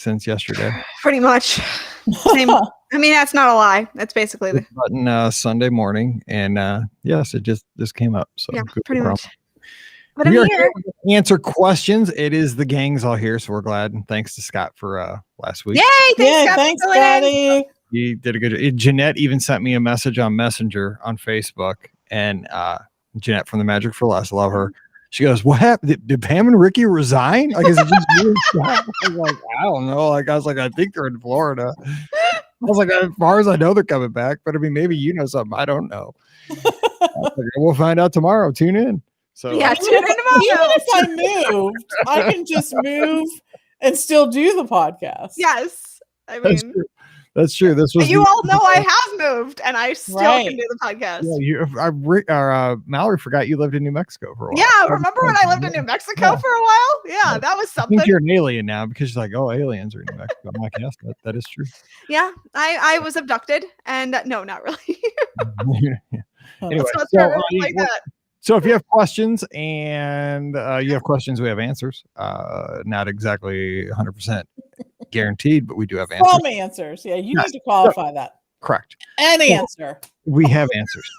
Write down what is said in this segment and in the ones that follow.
since yesterday. Pretty much. Same. I mean, that's not a lie. That's basically the button Sunday morning, and yes, it just came up. So yeah, pretty much. But we I'm are here to answer questions. It is the gang's all here, so we're glad. And thanks to Scott for last week. Yay! Thanks, Scotty. You did a good. Jeanette even sent me a message on Messenger on Facebook, and Jeanette from the Magic for Less, love her. She goes, "What happened? Did Pam and Ricky resign? Like, is it just you and Scott?" I was like, "I don't know." Like, I was like, "I think they're in Florida." I was like, "As far as I know, they're coming back." But I mean, maybe you know something. I don't know. We'll find out tomorrow. Tune in. So yeah, tune in tomorrow. Even if I moved, I can just move and still do the podcast. Yes, I mean. That's true. This was. You all know I have moved, and I still can do the podcast. Yeah, Mallory forgot you lived in New Mexico for a while. Yeah, remember when I lived in New Mexico for a while? Yeah, that was something. I think you're an alien now because she's like, "Oh, aliens are in New Mexico." I'm like, "Yes, that is true." Yeah, I was abducted, and no, not really. Anyway, like that. So if you have questions and you have questions, we have answers. Not exactly 100% guaranteed, but we do have answers. Some answers. Yeah, you need to qualify that. Correct. An answer. We have answers.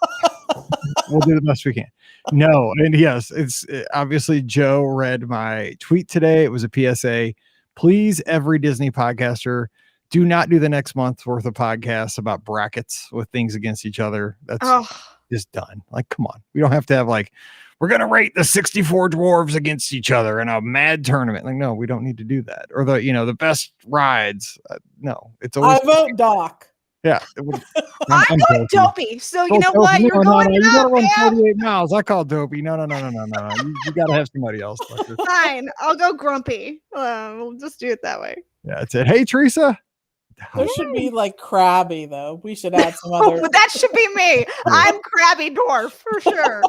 We'll do the best we can. No, and yes, it's obviously Joe read my tweet today. It was a PSA. Please, every Disney podcaster, do not do the next month's worth of podcasts about brackets with things against each other. That's just done. Like, come on. We don't have to have like, we're going to rate the 64 dwarves against each other in a mad tournament. Like, no, we don't need to do that. Or the best rides. No, it's always. I vote Doc. Yeah. I'm going Dopey. So you know what? You're going you out, gotta run 48 miles. I call Dopey. No. You got to have somebody else. Fine. I'll go Grumpy. We'll just do it that way. Yeah, that's it. Hey, Teresa. There should be like Krabby though. We should add some other. But that should be me. I'm Krabby Dwarf for sure.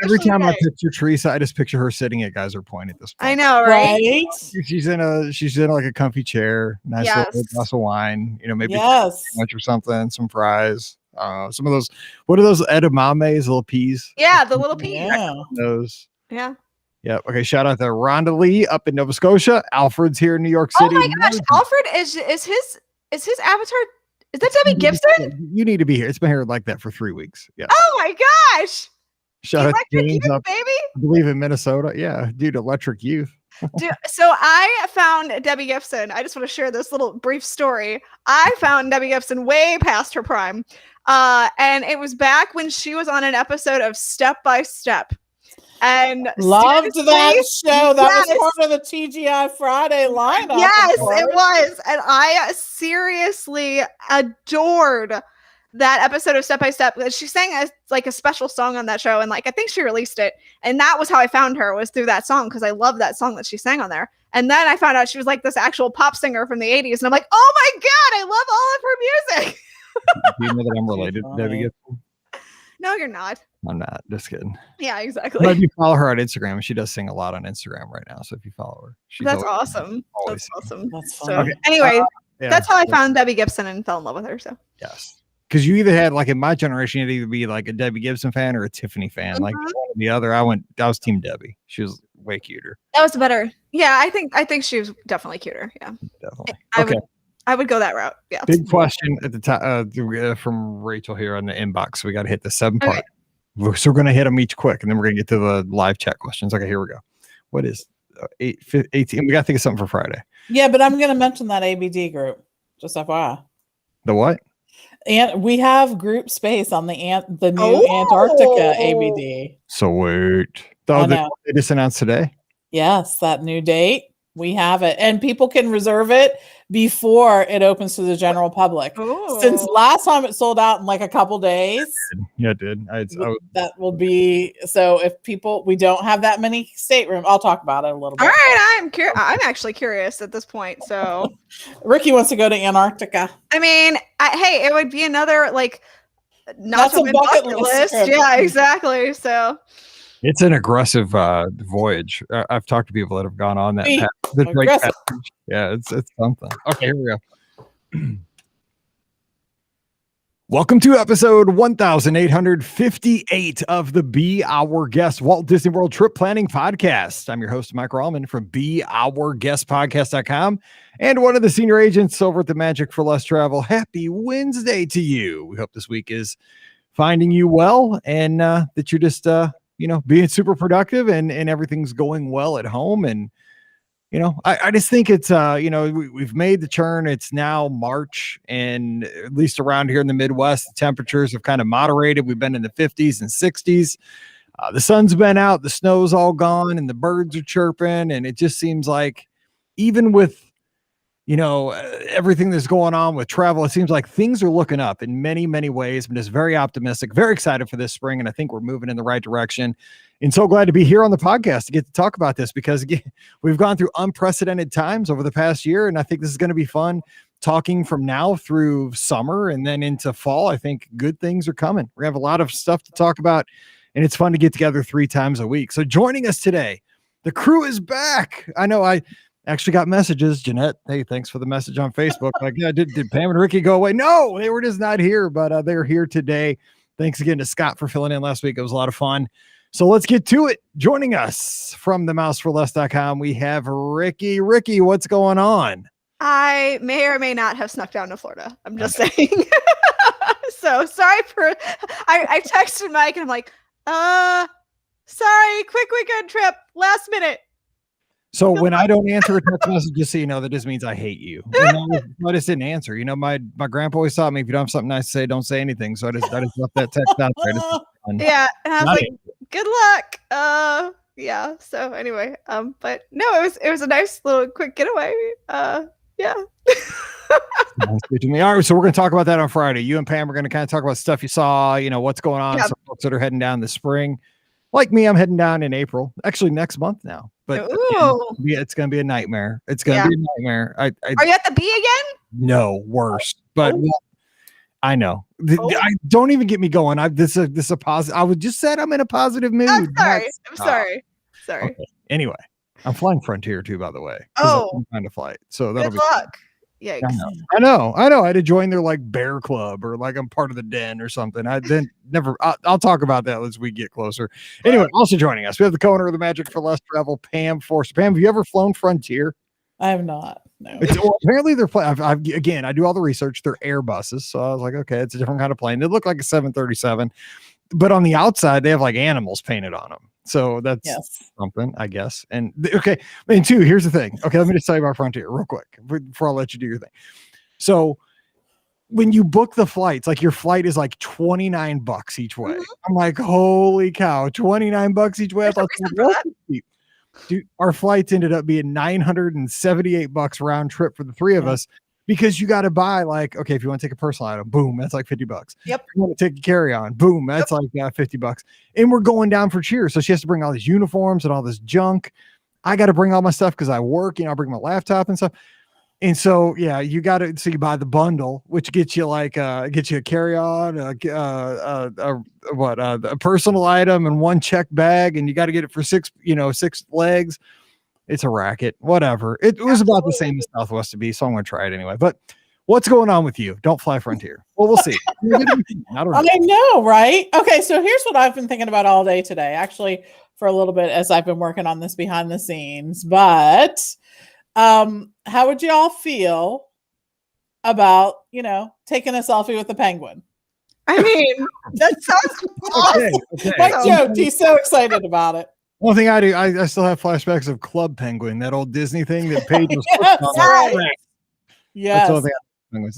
Every time I picture Teresa, I just picture her sitting at Geyser Point at this point. I know, right? She's in like a comfy chair, nice little glass of wine. Maybe lunch or something, some fries. Some of those. What are those edamames? Little peas. Yeah, the little peas. Yeah. Those. Yeah. Yeah. Okay. Shout out to Rhonda Lee up in Nova Scotia. Alfred's here in New York City. Oh my gosh, Alfred is his avatar? Is that Debbie Gibson? You need to be here. It's been here like that for 3 weeks. Yeah. Oh my gosh. Shout out to James Youth, up, baby. I believe in Minnesota. Yeah, dude, Electric Youth. Dude, so I found Debbie Gibson. I just want to share this little brief story. I found Debbie Gibson way past her prime. And it was back when she was on an episode of Step by Step. And loved that show. That was part of the TGI Friday lineup. Yes, it was. And I seriously adored that episode of Step by Step. She sang a special song on that show, and I think she released it. And that was how I found her, was through that song, because I love that song that she sang on there. And then I found out she was like this actual pop singer from the 80s, and I'm like, oh my god, I love all of her music. Do you know that I'm related to Debbie Gibson? No, you're not. I'm not. Just kidding. Yeah, exactly. But if you follow her on Instagram, and she does sing a lot on Instagram right now. So if you follow her, that's awesome. That's awesome. That's fun. So, anyway, that's how I found Debbie Gibson and fell in love with her. So yes, because you either had in my generation, you'd either be like a Debbie Gibson fan or a Tiffany fan. Mm-hmm. Like one or the other. I was Team Debbie. She was way cuter. That was better. Yeah, I think she was definitely cuter. Yeah, definitely. I would go that route. Yeah. Big question at the top from Rachel here on the inbox. We got to hit the 7-part. So we're going to hit them each quick, and then we're going to get to the live chat questions. Okay, here we go. What is 18? We got to think of something for Friday. Yeah, but I'm going to mention that ABD group. Just FYI. The what? And we have group space on the new Antarctica ABD. Sweet. They just announced today? Yes, that new date. We have it, and people can reserve it before it opens to the general public. Ooh. Since last time it sold out in a couple days. Yeah, it did. That will be so. If we don't have that many staterooms, I'll talk about it a little bit. All right, I'm actually curious at this point. So, Ricky wants to go to Antarctica. I mean, hey, it would be another not a bucket list. Yeah, exactly. So. It's an aggressive voyage. I've talked to people that have gone on that path. Yeah, it's something. Okay, here we go. Welcome to episode 1858 of the Be Our Guest Walt Disney World Trip Planning Podcast. I'm your host, Mike Rallman from BeOurGuestPodcast.com and one of the senior agents over at the Magic for Less Travel. Happy Wednesday to you. We hope this week is finding you well and that you're just, being super productive and everything's going well at home. And I just think it's, we've made the turn. It's now March, and at least around here in the Midwest, the temperatures have kind of moderated. We've been in the 50s and 60s. The sun's been out, the snow's all gone, and the birds are chirping. And it just seems like even with, everything that's going on with travel, it seems like things are looking up in many, many ways. I'm just very optimistic, very excited for this spring. And I think we're moving in the right direction. And so glad to be here on the podcast to get to talk about this, because again, we've gone through unprecedented times over the past year. And I think this is going to be fun talking from now through summer and then into fall. I think good things are coming. We have a lot of stuff to talk about, and it's fun to get together 3 times a week. So joining us today, the crew is back. I know I actually got messages. Jeanette, hey, thanks for the message on Facebook. Like, yeah, did Pam and Ricky go away? No, they were just not here, but they're here today. Thanks again to Scott for filling in last week. It was a lot of fun. So let's get to it. Joining us from themouseforless.com, we have Ricky. Ricky, what's going on? I may or may not have snuck down to Florida. I'm just saying. So sorry for, I texted Mike and I'm like, sorry, quick weekend trip, last minute. So when I don't answer a text message, just so you know, that just means I hate you. And I just didn't answer. My grandpa always taught me, if you don't have something nice to say, don't say anything. So I just left that text out there. Yeah, and I was like, good luck. Yeah. So anyway, but no, it was a nice little quick getaway. Yeah. Sounds good to me. All right, so we're going to talk about that on Friday. You and Pam are going to kind of talk about stuff you saw, what's going on. Some folks that are heading down this spring. Like me, I'm heading down in April. Actually, next month now. But again, it's going to be a nightmare. It's going to be a nightmare. Are you at the B again? No, worse. But I know. I don't even get me going. This is a positive. I would just said I'm in a positive mood. I'm sorry. Okay. Anyway, I'm flying Frontier too, by the way. I'm trying to fly. So that'll be luck. Yikes. I know. I had to join their bear club, or I'm part of the den or something. I'll talk about that as we get closer. Anyway, also joining us, we have the co-owner of the Magic for Less Travel, Pam Forster. Pam, have you ever flown Frontier? I have not. No. Apparently they're again, I do all the research. They're Airbuses. So I was like, okay, it's a different kind of plane. They look like a 737, but on the outside, they have animals painted on them. So that's something, I guess. And okay. And 2, here's the thing. Okay. Let me just tell you about Frontier real quick before I let you do your thing. So when you book the flights, your flight is $29 each way. I'm like, holy cow, $29 each way. I thought, dude, our flights ended up being $978 round trip for the 3 of us, because you got to buy okay, if you want to take a personal item, boom, that's $50. Yep. If you want to take a carry-on, boom, that's $50. And we're going down for cheer. So she has to bring all these uniforms and all this junk. I got to bring all my stuff because I work, I bring my laptop and stuff. And so, yeah, you buy the bundle, which gets you a carry-on, a personal item and 1 check bag, and you got to get it for 6 legs. It's a racket, whatever. It was about the same as Southwest to be, so I'm going to try it anyway. But what's going on with you? Don't fly Frontier. Well, we'll see. I don't know. I know, right? Okay, so here's what I've been thinking about all day today, actually, for a little bit as I've been working on this behind the scenes. But how would you all feel about, taking a selfie with the penguin? I mean, that sounds awesome. Okay. Mike joked. He's so excited about it. One thing I do, I still have flashbacks of Club Penguin, that old Disney thing that Paige was Yes. All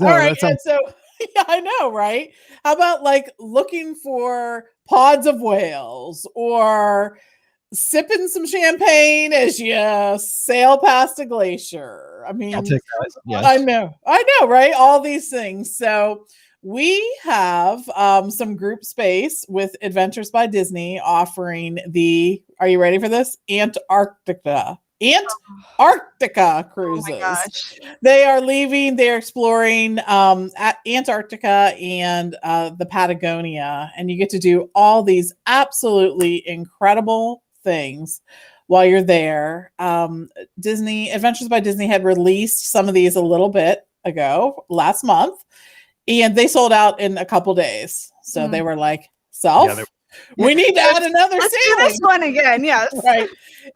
right. And so, yeah, I know, right? How about looking for pods of whales, or sipping some champagne as you sail past a glacier? I mean, I'll take that. Yes. I know, right? All these things. So we have some group space with Adventures by Disney offering are you ready for this? Antarctica cruises. Oh my gosh. They are leaving, they're exploring at Antarctica and the Patagonia, and you get to do all these absolutely incredible things while you're there. Adventures by Disney had released some of these a little bit ago last month, and they sold out in a couple days. So they were like, we need to add another Let's do ceiling. this one again. Yes. Right.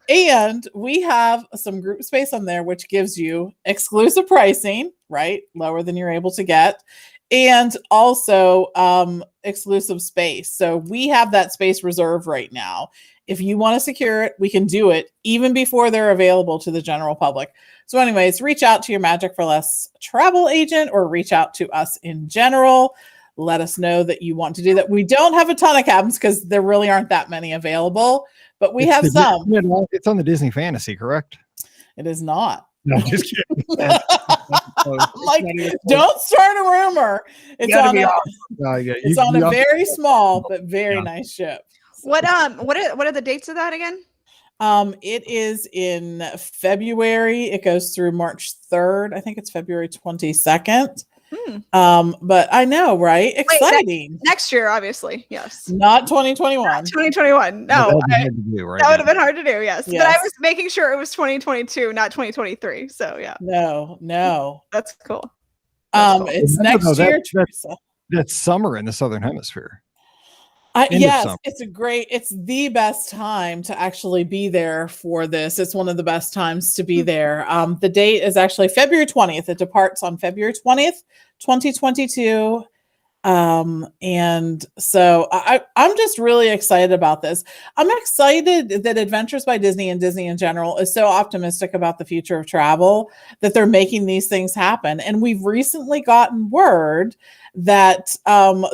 And we have some group space on there, which gives you exclusive pricing, right? Lower than you're able to get. And also exclusive space. So we have that space reserved right now. If you want to secure it, we can do it even before they're available to the general public. So anyways, reach out to your Magic for Less travel agent or reach out to us in general. Let us know that you want to do that. We don't have a ton of cabins because there really aren't that many available, but we have some. It's on the Disney Fantasy, correct? It is not. No, just kidding. Like, don't start a rumor. It's on a very small but very nice ship. So. What are the dates of that again? It is in February. It goes through March 3rd. I think it's February 22nd. But I know, right? Exciting. Wait, next year, obviously. Yes. Not 2021. Not 2021. No. That would have been hard to do, yes. But I was making sure it was 2022, not 2023. So yeah. No. That's cool. It's next year. That's summer in the Southern Hemisphere. Yes, it's the best time to actually be there for this. It's one of the best times to be there. The date is actually February 20th. It departs on February 20th, 2022. And so I'm just really excited about this. I'm excited that Adventures by Disney and Disney in general is so optimistic about the future of travel that they're making these things happen. And we've recently gotten word that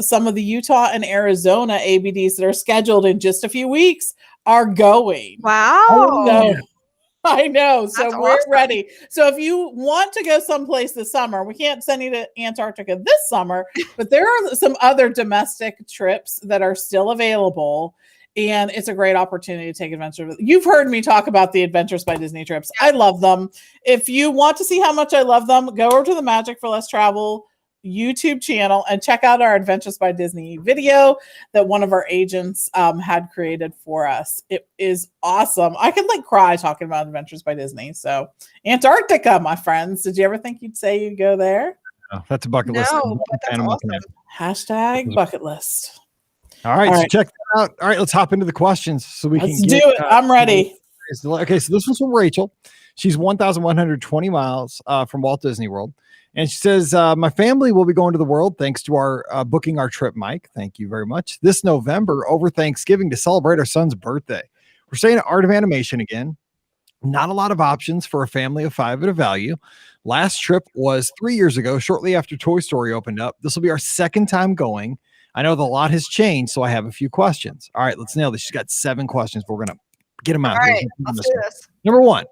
some of the Utah and Arizona ABDs that are scheduled in just a few weeks are going. Wow. I know. So That's we're awesome. ready. So if you want to go someplace this summer, we can't send you to Antarctica this summer, but there are some other domestic trips that are still available. And it's a great opportunity to take adventure. You've heard me talk about the Adventures by Disney trips. I love them. If you want to see how much I love them, go over to the Magic for Less Travel YouTube channel and check out our Adventures by Disney video that one of our agents had created for us. It is awesome. I could cry talking about Adventures by Disney. So Antarctica, my friends. Did you ever think you'd say you'd go there? Oh, that's a bucket list. No, but that's awesome. Hashtag bucket list. All right, so check that out. All right, let's hop into the questions so we Let's can do it. I'm ready. Okay, so this one's from Rachel. She's 1,120 miles from Walt Disney World. And she says, my family will be going to the world thanks to our booking our trip, Mike. Thank you very much. This November over Thanksgiving to celebrate our son's birthday. We're staying at Art of Animation again. Not a lot of options for a family of 5 at a value. Last trip was 3 years ago, shortly after Toy Story opened up. This will be our second time going. I know the lot has changed, so I have a few questions. All right, let's nail this. She's got 7 questions, but we're going to get them out. All right, let's do this. Number 1.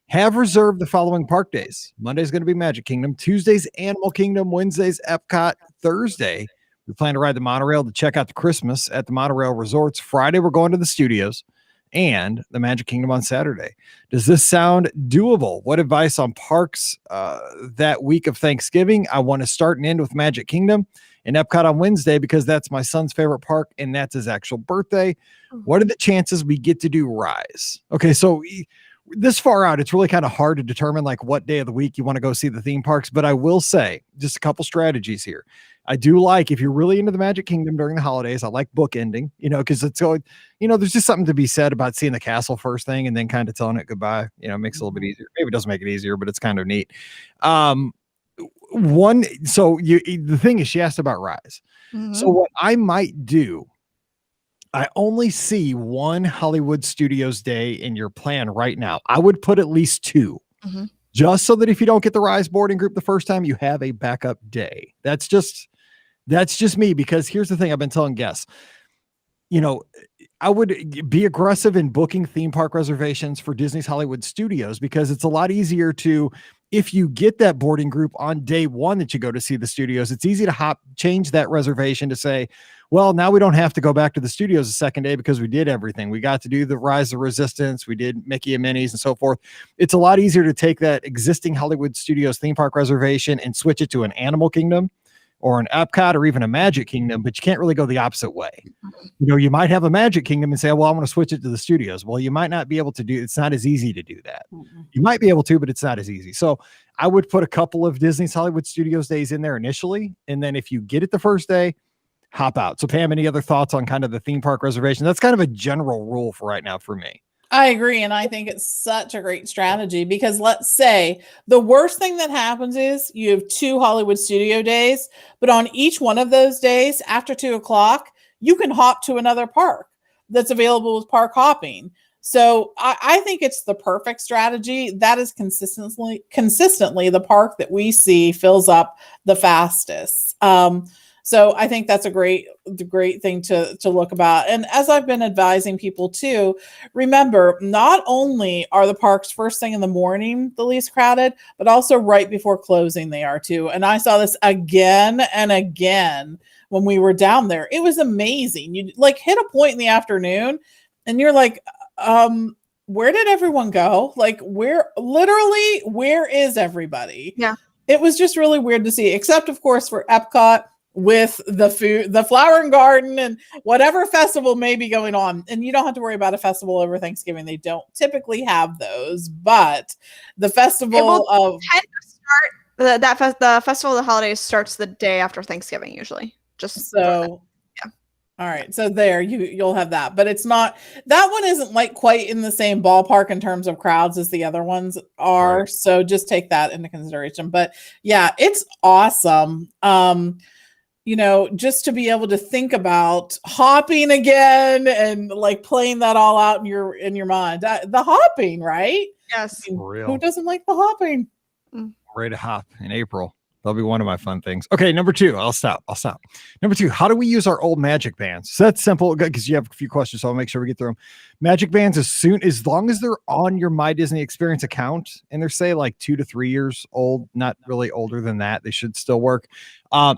Have reserved the following park days. Monday's going to be Magic Kingdom. Tuesday's Animal Kingdom. Wednesday's Epcot. Thursday, we plan to ride the monorail to check out the Christmas at the monorail resorts. Friday, we're going to the studios and the Magic Kingdom on Saturday. Does this sound doable? What advice on parks that week of Thanksgiving? I want to start and end with Magic Kingdom and Epcot on Wednesday because that's my son's favorite park and that's his actual birthday. What are the chances we get to do Rise? Okay, so this far out, it's really kind of hard to determine what day of the week you want to go see the theme parks. But I will say just a couple strategies here. I do like, if you're really into the Magic Kingdom during the holidays, I like bookending, because it's going, there's just something to be said about seeing the castle first thing and then kind of telling it goodbye. It makes it a little bit easier. Maybe it doesn't make it easier, but it's kind of neat. The thing is, she asked about Rise. Mm-hmm. So what I might do, I only see one Hollywood Studios day in your plan right now. I would put at least 2, just so that if you don't get the Rise boarding group the first time, you have a backup day. That's just me, because here's the thing I've been telling guests. I would be aggressive in booking theme park reservations for Disney's Hollywood Studios, because it's a lot easier to, if you get that boarding group on day 1 that you go to see the studios, it's easy to change that reservation to say, well, now we don't have to go back to the studios the second day because we did everything. We got to do the Rise of Resistance. We did Mickey and Minnie's and so forth. It's a lot easier to take that existing Hollywood Studios theme park reservation and switch it to an Animal Kingdom or an Epcot or even a Magic Kingdom, but you can't really go the opposite way. You might have a Magic Kingdom and say, well, I want to switch it to the studios. Well, you might not be able to do, it's not as easy to do that. You might be able to, but it's not as easy. So I would put a couple of Disney's Hollywood Studios days in there initially. And then if you get it the first day, hop out. So Pam, any other thoughts on kind of the theme park reservation? That's kind of a general rule for right now for me. I agree. And I think it's such a great strategy because let's say the worst thing that happens is you have 2 Hollywood studio days, but on each one of those days after 2:00, you can hop to another park that's available with park hopping. So I think it's the perfect strategy. That is consistently the park that we see fills up the fastest. So I think that's a great thing to look about. And as I've been advising people too, remember, not only are the parks first thing in the morning the least crowded, but also right before closing they are too. And I saw this again and again when we were down there. It was amazing. You like hit a point in the afternoon and you're like, where did everyone go? Like where is everybody? Yeah. It was just really weird to see, except of course for Epcot, with the food, the flower and garden, and whatever festival may be going on. And you don't have to worry about a festival over Thanksgiving. They don't typically have those, but the festival of the festival of the holidays starts the day after Thanksgiving, usually. Just so. Yeah. All right. So there you'll have that, but it's not, that one isn't like quite in the same ballpark in terms of crowds as the other ones are. Right. So just take that into consideration, but yeah, it's awesome. Just to be able to think about hopping again and like playing that all out in your mind, the hopping, right? Yes. Who doesn't like the hopping? Ready to hop in April. That'll be one of my fun things. Okay, number 2. I'll stop. Number 2, how do we use our old Magic Bands? So that's simple because you have a few questions, so I'll make sure we get through them. Magic Bands, as long as they're on your My Disney Experience account and they're say like 2 to 3 years old, not really older than that, they should still work.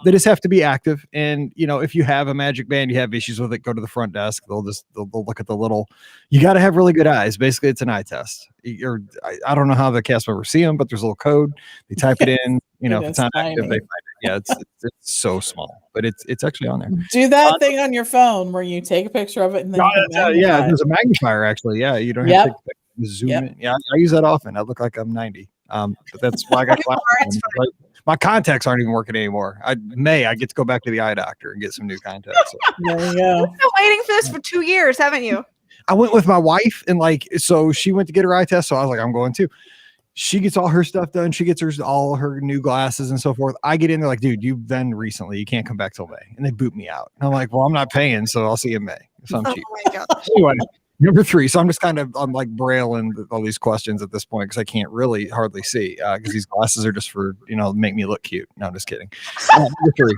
They just have to be active. And if you have a Magic Band, you have issues with it, go to the front desk. They'll look at the little. You got to have really good eyes. Basically, it's an eye test. I don't know how the cast members see them, but there's a little code. They type it in. If it's not active, they find it. Yeah, it's so small, but it's actually on there. Do that thing on your phone where you take a picture of it and then there's a magnifier actually. Yeah, you don't have to zoom in. Yeah, I use that often. I look like I'm 90. But that's why I got my contacts aren't even working anymore. I get to go back to the eye doctor and get some new contacts. So. There you go. You've been waiting for this for 2 years, haven't you? I went with my wife and so she went to get her eye test. So I was like, I'm going too. She gets all her stuff done. She gets all her new glasses and so forth. I get in there like, dude, you've been recently. You can't come back till May. And they boot me out. And I'm like, well, I'm not paying, so I'll see you in May. So I'm cheap. My gosh. Anyway, number 3. So I'm like brailing all these questions at this point because I can't really hardly see because these glasses are just for, make me look cute. No, I'm just kidding. Number 3.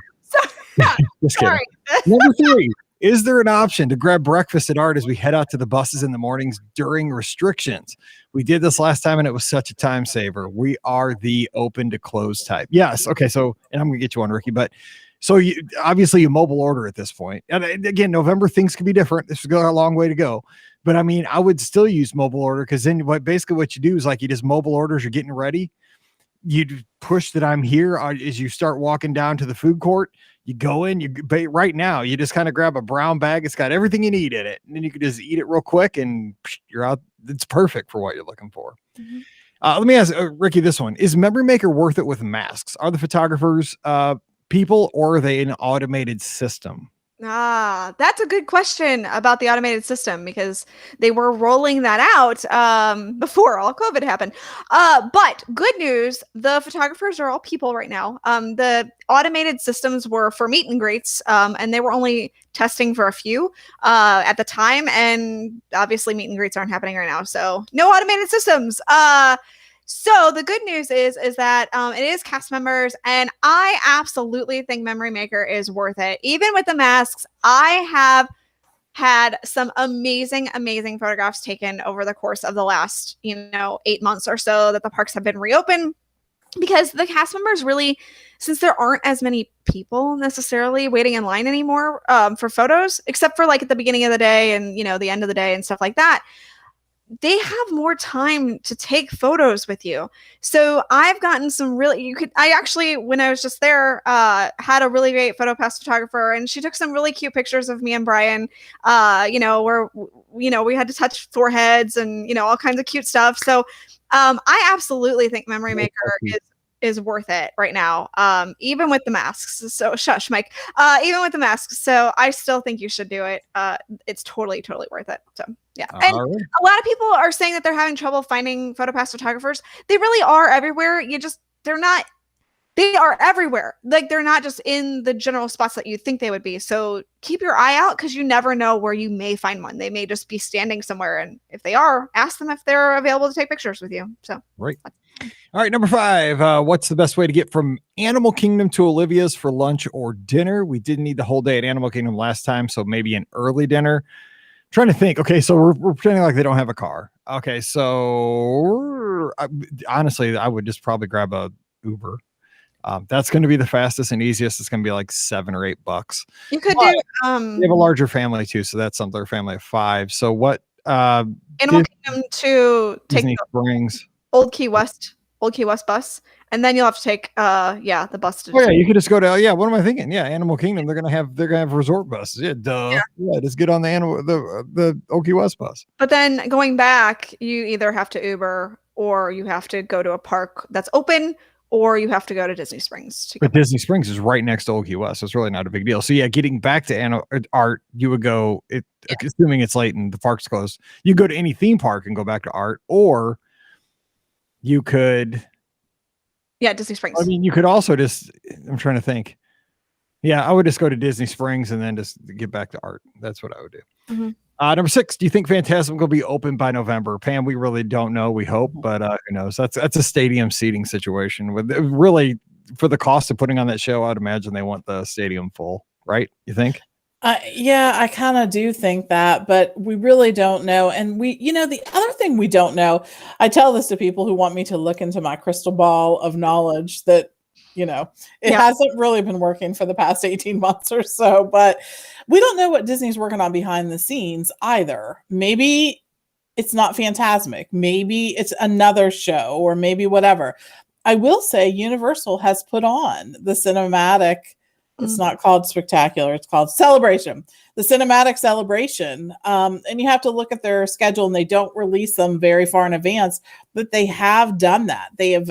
Just kidding. Number 3. Is there an option to grab breakfast at Art as we head out to the buses in the mornings during restrictions? We did this last time and it was such a time saver. We are the open to close type. Yes. Okay. So, and I'm going to get you on, Ricky, but so obviously you mobile order at this point. And again, November, things could be different. This has got a long way to go. But I mean, I would still use mobile order because then basically what you do is like you just mobile orders, you're getting ready. You push that I'm here as you start walking down to the food court. You go in, right now, you just kind of grab a brown bag. It's got everything you need in it. And then you can just eat it real quick and you're out. It's perfect for what you're looking for. Mm-hmm. Let me ask Ricky this one. Is Memory Maker worth it with masks? Are the photographers people or are they an automated system? That's a good question about the automated system because they were rolling that out before all COVID happened. But good news, the photographers are all people right now. The automated systems were for meet and greets, and they were only testing for a few at the time. And obviously meet and greets aren't happening right now. So no automated systems. So the good news is that it is cast members, and I absolutely think Memory Maker is worth it. Even with the masks, I have had some amazing photographs taken over the course of the last, 8 months or so that the parks have been reopened, because the cast members really, since there aren't as many people necessarily waiting in line anymore for photos, except for like at the beginning of the day and, the end of the day and stuff like that. they have more time to take photos with you. So I've gotten some really, I actually, when I was just there, had a really great photo pass photographer, and she took some really cute pictures of me and Brian, where, we had to touch foreheads and, all kinds of cute stuff. So I absolutely think Memory Maker is worth it right now, even with the masks. So shush, Mike. Even with the masks. So I still think you should do it. It's totally worth it. So yeah. And a lot of people are saying that they're having trouble finding PhotoPass photographers. They really are everywhere. They are everywhere. Like, they're not just in the general spots that you think they would be. So keep your eye out, because you never know where you may find one. They may just be standing somewhere. And if they are, ask them if they're available to take pictures with you. So right. All right, number 5. What's the best way to get from Animal Kingdom to Olivia's for lunch or dinner? We didn't need the whole day at Animal Kingdom last time, so maybe an early dinner. Trying to think. Okay, so we're pretending like they don't have a car. Okay, so honestly, I would just probably grab a Uber. That's going to be the fastest and easiest. It's going to be like $7 or $8. You could they have a larger family too, so that's something. Their family of 5. So what? Animal Kingdom to take Disney Springs, Old Key West bus, and then you'll have to take the bus to. Oh yeah, you could just go to what am I thinking? Yeah, Animal Kingdom. They're gonna have resort buses. Yeah, duh. Yeah, just get on the Old Key West bus. But then going back, you either have to Uber, or you have to go to a park that's open, or you have to go to Disney Springs. But Disney Springs is right next to Old Key West, so it's really not a big deal. So yeah, getting back to Art, you would go. Assuming it's late and the park's closed, you go to any theme park and go back to Art, or you could. Yeah, Disney Springs. I mean, you could also I'm trying to think. Yeah, I would just go to Disney Springs and then just get back to Art. That's what I would do. Mm-hmm. Number 6, do you think Phantasm will be open by November? Pam, we really don't know. We hope, but who knows? That's a stadium seating situation. With really, for the cost of putting on that show, I'd imagine they want the stadium full, right? You think? Yeah, I kind of do think that, but we really don't know. And the other thing we don't know, I tell this to people who want me to look into my crystal ball of knowledge that, it hasn't really been working for the past 18 months or so, but we don't know what Disney's working on behind the scenes either. Maybe it's not Phantasmic. Maybe it's another show, or maybe whatever. I will say Universal has put on the cinematic. It's not called Spectacular. It's called Celebration, the cinematic celebration. And you have to look at their schedule, and they don't release them very far in advance, but they have done that. They have,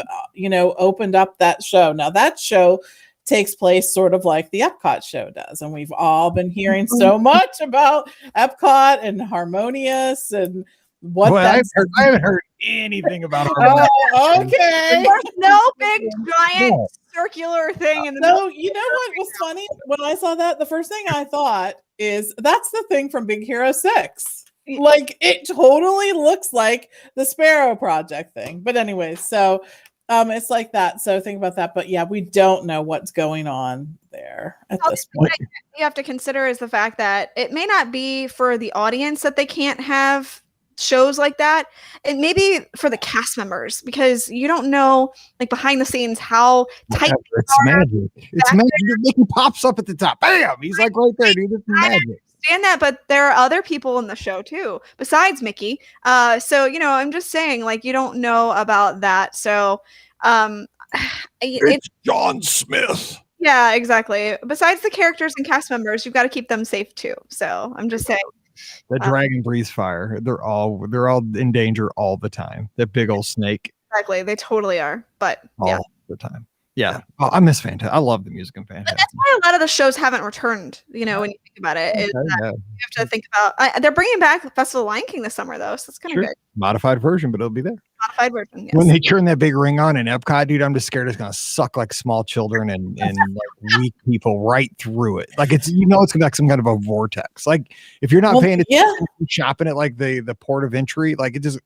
opened up that show. Now that show takes place sort of like the Epcot show does. And we've all been hearing so much about Epcot and Harmonious and what I haven't heard anything about Harmonious. Oh, okay. There's no big giant circular thing in the middle. So you know what was funny when I saw that? The first thing I thought is that's the thing from Big Hero 6. Like, it totally looks like the Sparrow Project thing. But anyway, so it's like that. So think about that. But yeah, we don't know what's going on there at this point. You have to consider is the fact that it may not be for the audience that they can't have shows like that, and maybe for the cast members, because you don't know, like, behind the scenes how tight it's magic. It's magic. Mickey pops up at the top. Bam! He's like right there, dude. It's magic. Understand that, but there are other people in the show too besides Mickey. So I'm just saying, like, you don't know about that. So it's John Smith. Yeah, exactly. Besides the characters and cast members, you've got to keep them safe too. So I'm just saying. The dragon breathes fire. They're all in danger all the time. That big old snake. Exactly. They totally are. But all the time. Yeah. Oh, I miss Phantasm. I love the music in Phantasm. But that's why a lot of the shows haven't returned, when you think about it. You have to think about they're bringing back the Festival of Lion King this summer, though. So it's kind of good. Modified version, but it'll be there. Modified version, yes. When they turn that big ring on in Epcot, dude, I'm just scared it's going to suck like small children and like weak people right through it. Like, it's going to be like some kind of a vortex. Like, if you're not paying attention, shopping at like the port of entry, like it just...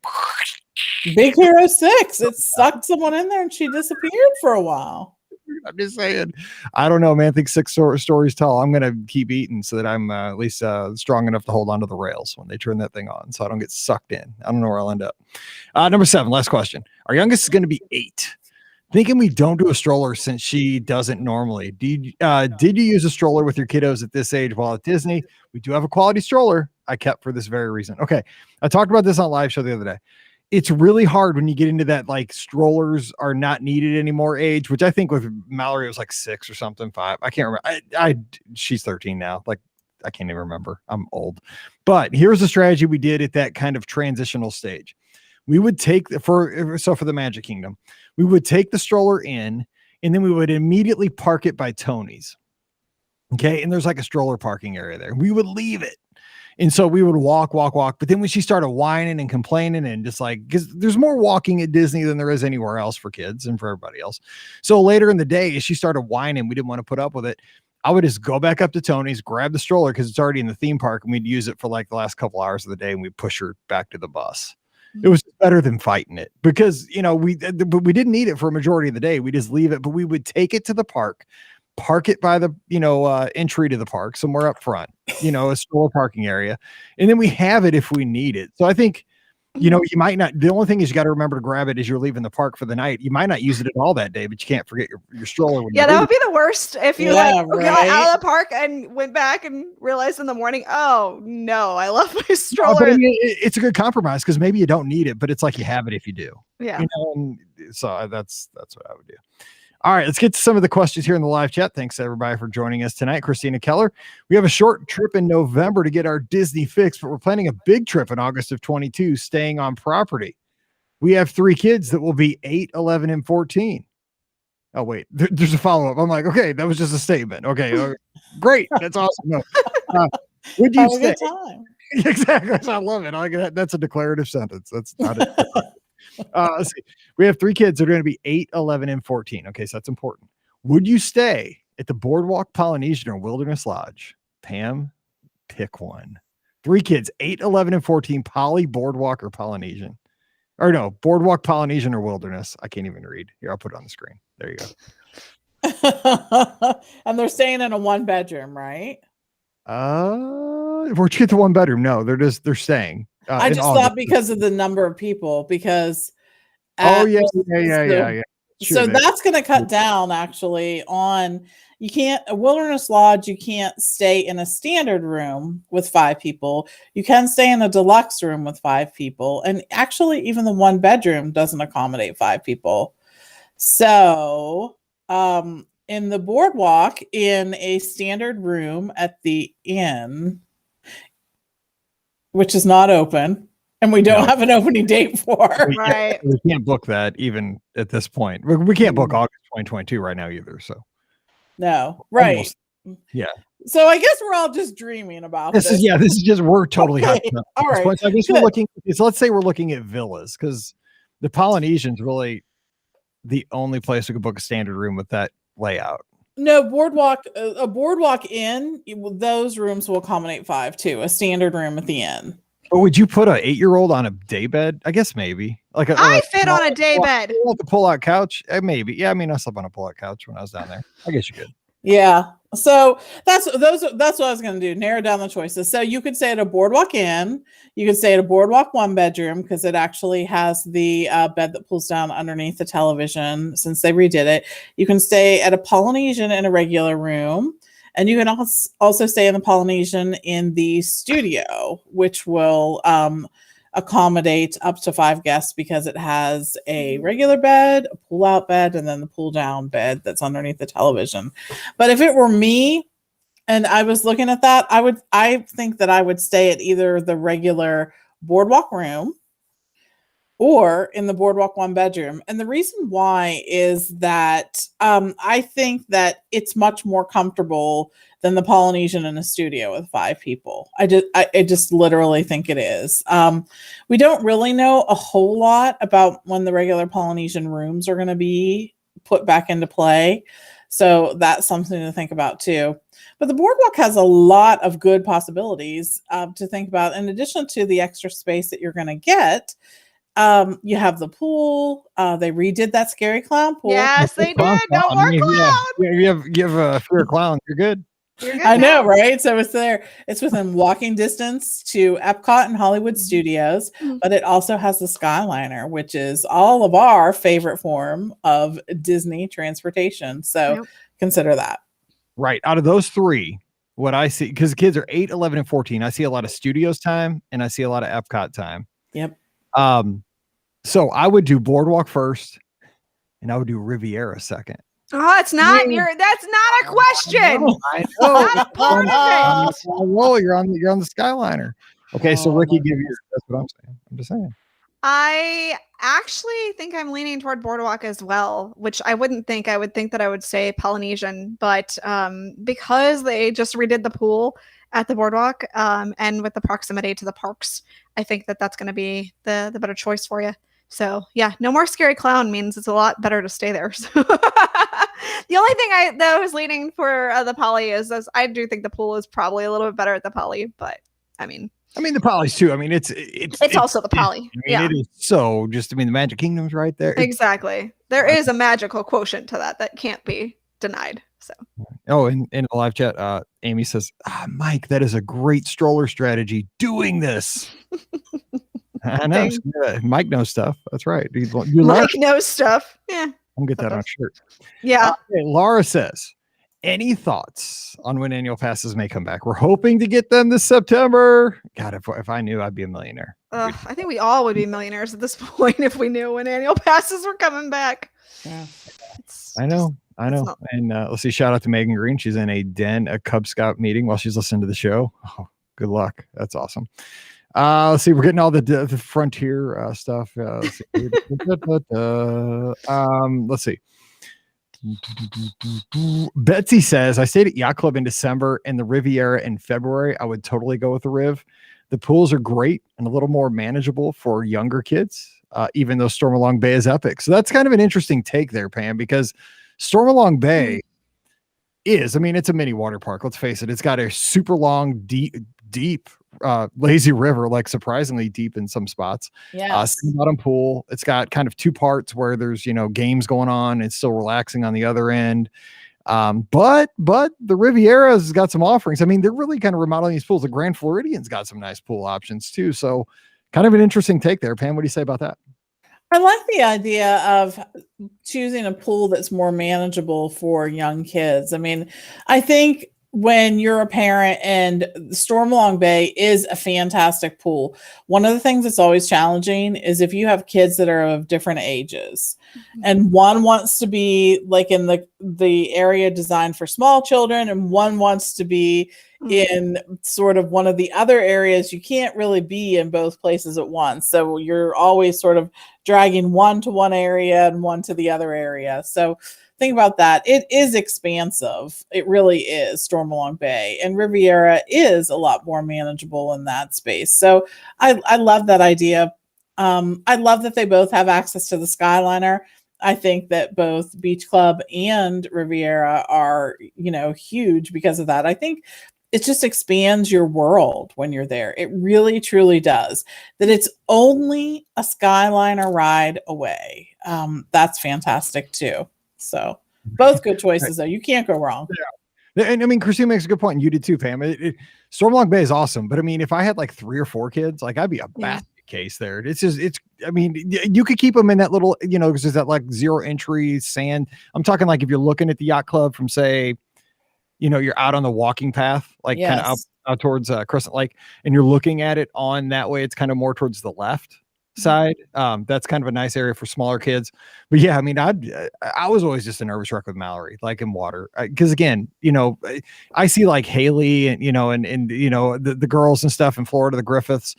Big Hero 6. It sucked someone in there and she disappeared for a while. I'm just saying. I don't know, man. I think 6 stories tall. I'm going to keep eating so that I'm at least strong enough to hold onto the rails when they turn that thing on, so I don't get sucked in. I don't know where I'll end up. Number 7, last question. Our youngest is going to be 8. Thinking we don't do a stroller since she doesn't normally. Did you use a stroller with your kiddos at this age while at Disney? We do have a quality stroller. I kept for this very reason. Okay. I talked about this on live show the other day. It's really hard when you get into that, like, strollers are not needed anymore age, which I think with Mallory was like 6 or something, 5. I can't remember. She's 13 now. Like, I can't even remember. I'm old. But here's the strategy we did at that kind of transitional stage. We would take for the Magic Kingdom, we would take the stroller in, and then we would immediately park it by Tony's. Okay. And there's like a stroller parking area there. We would leave it. And so we would walk. But then when she started whining and complaining and just like, because there's more walking at Disney than there is anywhere else for kids and for everybody else. So later in the day, as she started whining, we didn't want to put up with it. I would just go back up to Tony's, grab the stroller because it's already in the theme park, and we'd use it for like the last couple hours of the day, and we'd push her back to the bus. It was better than fighting it because, we didn't need it for a majority of the day. We just leave it, but we would take it to the park, park it by the, entry to the park somewhere up front, a stroller parking area. And then we have it if we need it. So I think, you might not, the only thing is you got to remember to grab it as you're leaving the park for the night. You might not use it at all that day, but you can't forget your stroller. When that would be the worst if you got right? out of the park and went back and realized in the morning, oh no, I left my stroller. It's a good compromise because maybe you don't need it, but it's like you have it if you do. Yeah. And so that's what I would do. All right, let's get to some of the questions here in the live chat. Thanks everybody for joining us tonight. Christina Keller. We have a short trip in November to get our Disney fix, but we're planning a big trip in August of 22, staying on property. We have 3 kids that will be 8, 11, and 14. Oh, wait, there's a follow-up. I'm like, okay, that was just a statement. Okay, great. That's awesome. No. Would you stay? Exactly. I love it. That's a declarative sentence. That's not it. Let's see. We have 3 kids that are going to be 8, 11, and 14. Okay, so that's important. Would you stay at the Boardwalk, Polynesian, or Wilderness Lodge? Pam, pick one. 3 kids, 8, 11, and 14, Poly, Boardwalk, or Polynesian. Or no, Boardwalk, Polynesian, or Wilderness. I can't even read. Here, I'll put it on the screen. There you go. And they're staying in a 1-bedroom, right? Where'd you get the 1-bedroom? No, they're staying. I just thought because of the number of people, because yeah. So that's going to cut down actually on, you can't, a Wilderness Lodge, you can't stay in a standard room with 5 people. You can stay in a deluxe room with 5 people. And actually even the 1-bedroom doesn't accommodate 5 people. So, in the Boardwalk, in a standard room at the inn, which is not open, and we don't have an opening date for. Right. We can't book that even at this point. We can't book August 2022 right now either. So no, right. Almost. Yeah. So I guess we're all just dreaming about this. This is just, we're totally okay. All right. So I guess let's say we're looking at villas, because the Polynesian's really the only place we could book a standard room with that layout. No, a Boardwalk Inn, those rooms will accommodate 5 too, a standard room at the inn. But would you put an 8-year-old on a day bed? I guess maybe. I fit on a day bed. Like a pull-out couch? Maybe. Yeah, I mean, I slept on a pull-out couch when I was down there. I guess you could. Yeah. So that's what I was going to do. Narrow down the choices. So you could stay at a Boardwalk Inn. You could stay at a Boardwalk 1-bedroom because it actually has the bed that pulls down underneath the television since they redid it. You can stay at a Polynesian in a regular room. And you can also stay in the Polynesian in the studio, which will accommodate up to 5 guests because it has a regular bed, a pull-out bed, and then the pull-down bed that's underneath the television. But if it were me and I was looking at that, I think that I would stay at either the regular Boardwalk room or in the Boardwalk 1-bedroom. And the reason why is that I think that it's much more comfortable than the Polynesian in a studio with 5 people. I just literally think it is. We don't really know a whole lot about when the regular Polynesian rooms are going to be put back into play. So that's something to think about too. But the Boardwalk has a lot of good possibilities to think about. In addition to the extra space that you're going to get, you have the pool. They redid that scary clown pool. Yes, they did. No more clown. Yeah, you have a fear of clowns. You're good. I know, right? So it's there. It's within walking distance to Epcot and Hollywood Studios, but it also has the Skyliner, which is all of our favorite form of Disney transportation. So consider that. Right. Out of those 3, what I see, because kids are 8, 11, and 14. I see a lot of studios time and I see a lot of Epcot time. Yep. So I would do Boardwalk first and I would do Riviera second. Oh, it's not. That's not a question. I know. Not a part of it. Well, you're on the Skyliner. Okay, so Ricky, that's what I'm saying. I'm just saying. I actually think I'm leaning toward Boardwalk as well, which I wouldn't think. I would think that I would say Polynesian, but because they just redid the pool at the Boardwalk, and with the proximity to the parks, I think that that's going to be the better choice for you. So yeah, no more scary clown means it's a lot better to stay there. So the only thing that I was leaning for the Poly is I do think the pool is probably a little bit better at the Poly, but I mean the Poly's too. I mean, it's also the Poly. It is so just. I mean, the Magic Kingdom's right there. Exactly. There is a magical quotient to that can't be denied. So. Oh, in the live chat, Amy says, "Mike, that is a great stroller strategy. Doing this." I know. Mike knows stuff. That's right. Mike knows stuff. Yeah. I'll get that on a shirt. Yeah. Laura says, any thoughts on when annual passes may come back? We're hoping to get them this September. God, if I knew, I'd be a millionaire. I think we all would be millionaires at this point if we knew when annual passes were coming back. Yeah. I know. And let's see, shout out to Megan Green. She's in a Cub Scout meeting while she's listening to the show. Oh, good luck. That's awesome. Let's see, we're getting all the frontier stuff. Let's see. Betsy says, I stayed at Yacht Club in December and the Riviera in February. I would totally go with the Riv. The pools are great and a little more manageable for younger kids, even though Stormalong Bay is epic. So that's kind of an interesting take there, Pam, because Stormalong Bay it's a mini water park. Let's face it. It's got a super long, deep lazy river, like surprisingly deep in some spots. Bottom pool. It's got kind of two parts where there's games going on. It's still relaxing on the other end. But the Riviera's got some offerings. I mean, they're really kind of remodeling these pools. The Grand Floridian's got some nice pool options too. So kind of an interesting take there. Pam, what do you say about that? I like the idea of choosing a pool that's more manageable for young kids. I mean, I think when you're a parent, and Stormalong Bay is a fantastic pool, one of the things that's always challenging is if you have kids that are of different ages, and one wants to be like in the area designed for small children, and one wants to be in sort of one of the other areas. You can't really be in both places at once. So you're always sort of dragging one to one area and one to the other area. So think about that. It is expansive. It really is, Stormalong Bay. And Riviera is a lot more manageable in that space. So I love that idea. I love that they both have access to the Skyliner. I think that both Beach Club and Riviera are, huge because of that. I think it just expands your world when you're there. It really, truly does. That it's only a Skyliner ride away. That's fantastic too. So both good choices, though. You can't go wrong. Yeah. And I mean, Christina makes a good point, and you did too, Pam. Stormalong Bay is awesome, but I mean, if I had like 3 or 4 kids, like I'd be a basket case there. I mean, you could keep them in that little, because there's that like 0 entry sand. I'm talking like if you're looking at the Yacht Club from, say, you're out on the walking path, like kind of out towards Crescent Lake, and you're looking at it on that way. It's kind of more towards the left side. That's kind of a nice area for smaller kids. But yeah, I mean, I was always just a nervous wreck with Mallory, like in water, because again, I see like Haley and the girls and stuff in Florida, the Griffiths.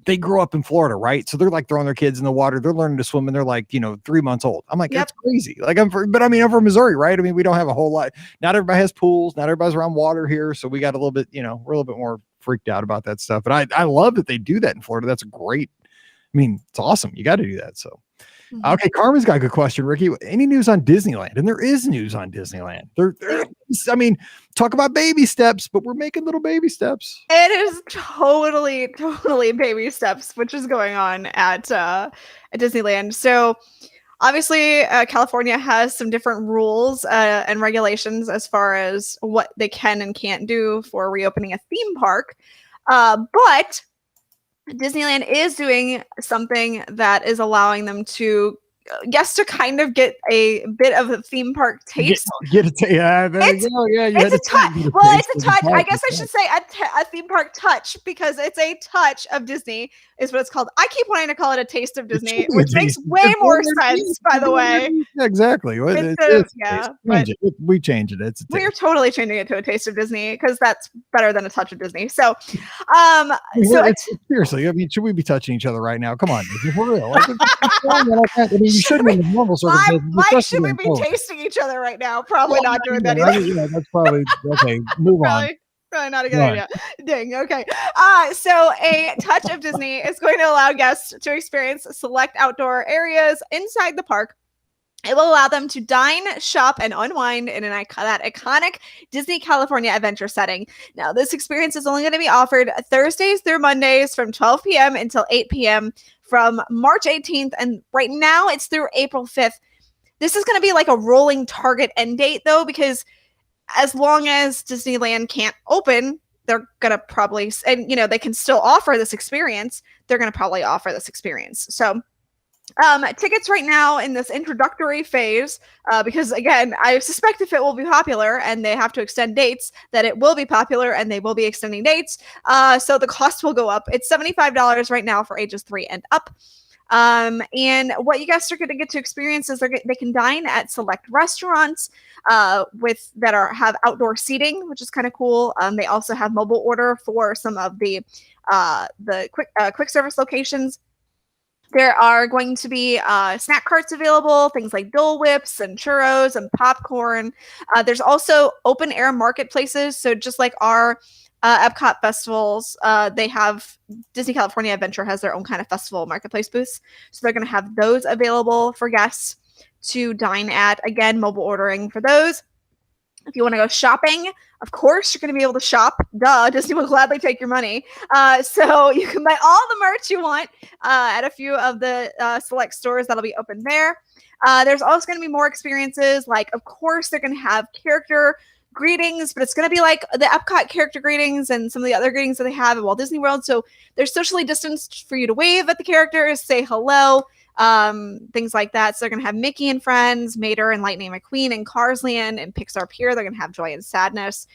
They grew up in Florida, right? So they're like throwing their kids in the water. They're learning to swim, and they're like 3 months old. I'm like, that's crazy. Like I'm from Missouri, right? I mean, we don't have a whole lot. Not everybody has pools. Not everybody's around water here, so we got a little bit. We're a little bit more freaked out about that stuff. But I love that they do that in Florida. That's great. I mean, it's awesome. You got to do that. So, okay, Carmen's got a good question, Ricky. Any news on Disneyland? And there is news on Disneyland. I mean, talk about baby steps, but we're making little baby steps. It is totally baby steps, which is going on at Disneyland. So, obviously, California has some different rules and regulations as far as what they can and can't do for reopening a theme park. But Disneyland is doing something that is allowing them to guests to kind of get a bit of a theme park taste. There you go. Yeah, it's a touch. Well, it's a touch. I guess I should say a theme park touch, because it's a touch of Disney is what it's called. I keep wanting to call it a taste of Disney, which makes way more sense, by the way. Yeah, exactly. We changed it. We're totally changing it to a taste of Disney, because that's better than a touch of Disney. So, seriously, I mean, should we be touching each other right now? Come on, for real. You shouldn't be in normal circumstances. Mike, should we be tasting each other right now? Probably not doing that either. Yeah, that's probably okay. Move on. Probably not a good idea. Dang. Okay. So a touch of Disney is going to allow guests to experience select outdoor areas inside the park. It will allow them to dine, shop, and unwind in that iconic Disney California adventure setting. Now, this experience is only going to be offered Thursdays through Mondays from 12 p.m. until 8 p.m. from March 18th. And right now it's through April 5th. This is going to be like a rolling target end date, though, because as long as Disneyland can't open, they're going to probably, and they can still offer this experience. They're going to probably offer this experience. So tickets right now in this introductory phase, because again, I suspect if it will be popular and they have to extend dates, that it will be popular and they will be extending dates. So the cost will go up. It's $75 right now for ages 3 and up. And what you guys are going to get to experience is they can dine at select restaurants that have outdoor seating, which is kind of cool. They also have mobile order for some of the quick service locations. There are going to be snack carts available, things like Dole Whips and churros and popcorn. There's also open air marketplaces. So just like our Epcot festivals, they have Disney California Adventure has their own kind of festival marketplace booths. So they're going to have those available for guests to dine at. Again, mobile ordering for those. If you want to go shopping, of course, you're going to be able to shop. Duh, Disney will gladly take your money. So you can buy all the merch you want at a few of the select stores that'll be open there. There's also going to be more experiences. Like, of course, they're going to have character greetings, but it's going to be like the Epcot character greetings and some of the other greetings that they have at Walt Disney World. So they're socially distanced for you to wave at the characters, say hello, things like that. So they're going to have Mickey and Friends, Mater and Lightning McQueen, and Cars Land and Pixar Pier. They're going to have Joy and Sadness.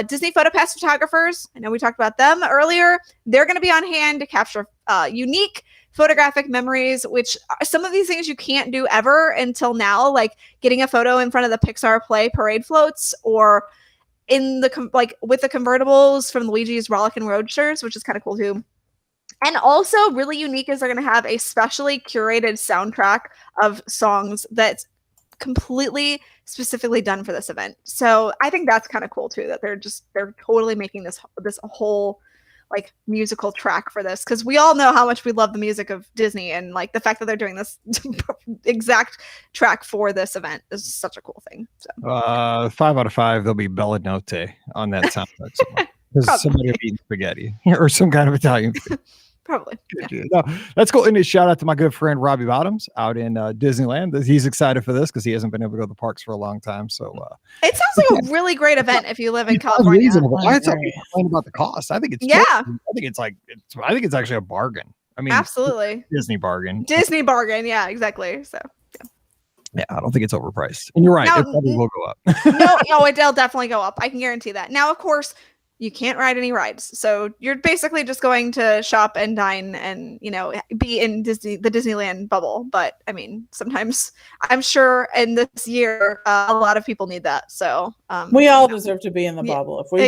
Disney PhotoPass photographers, I know we talked about them earlier. They're going to be on hand to capture unique photographic memories, which some of these things you can't do ever until now, like getting a photo in front of the Pixar Play parade floats, or in the with the convertibles from Luigi's Rollickin' Roadsters, which is kind of cool too. And also really unique is they're going to have a specially curated soundtrack of songs that's completely specifically done for this event. So I think that's kind of cool too, that they're totally making this whole like musical track for this, because we all know how much we love the music of Disney, and like the fact that they're doing this exact track for this event is such a cool thing. So 5 out of 5, there'll be Bella Notte on that soundtrack because somebody will be eating spaghetti or some kind of Italian food. Probably. Yeah. No, that's cool. And a shout out to my good friend Robbie Bottoms out in Disneyland. He's excited for this because he hasn't been able to go to the parks for a long time. So it sounds like a really great event if you live in California. Why is it complain about the cost? I think it's I think it's actually a bargain. I mean, absolutely Disney bargain. Yeah, exactly. So yeah, I don't think it's overpriced. And you're right, it probably will go up. no, it'll definitely go up. I can guarantee that. Now, of course, you can't ride any rides. So you're basically just going to shop and dine and, be in the Disneyland bubble. But I mean, sometimes I'm sure in this year, a lot of people need that. So we all deserve to be in the bubble. If we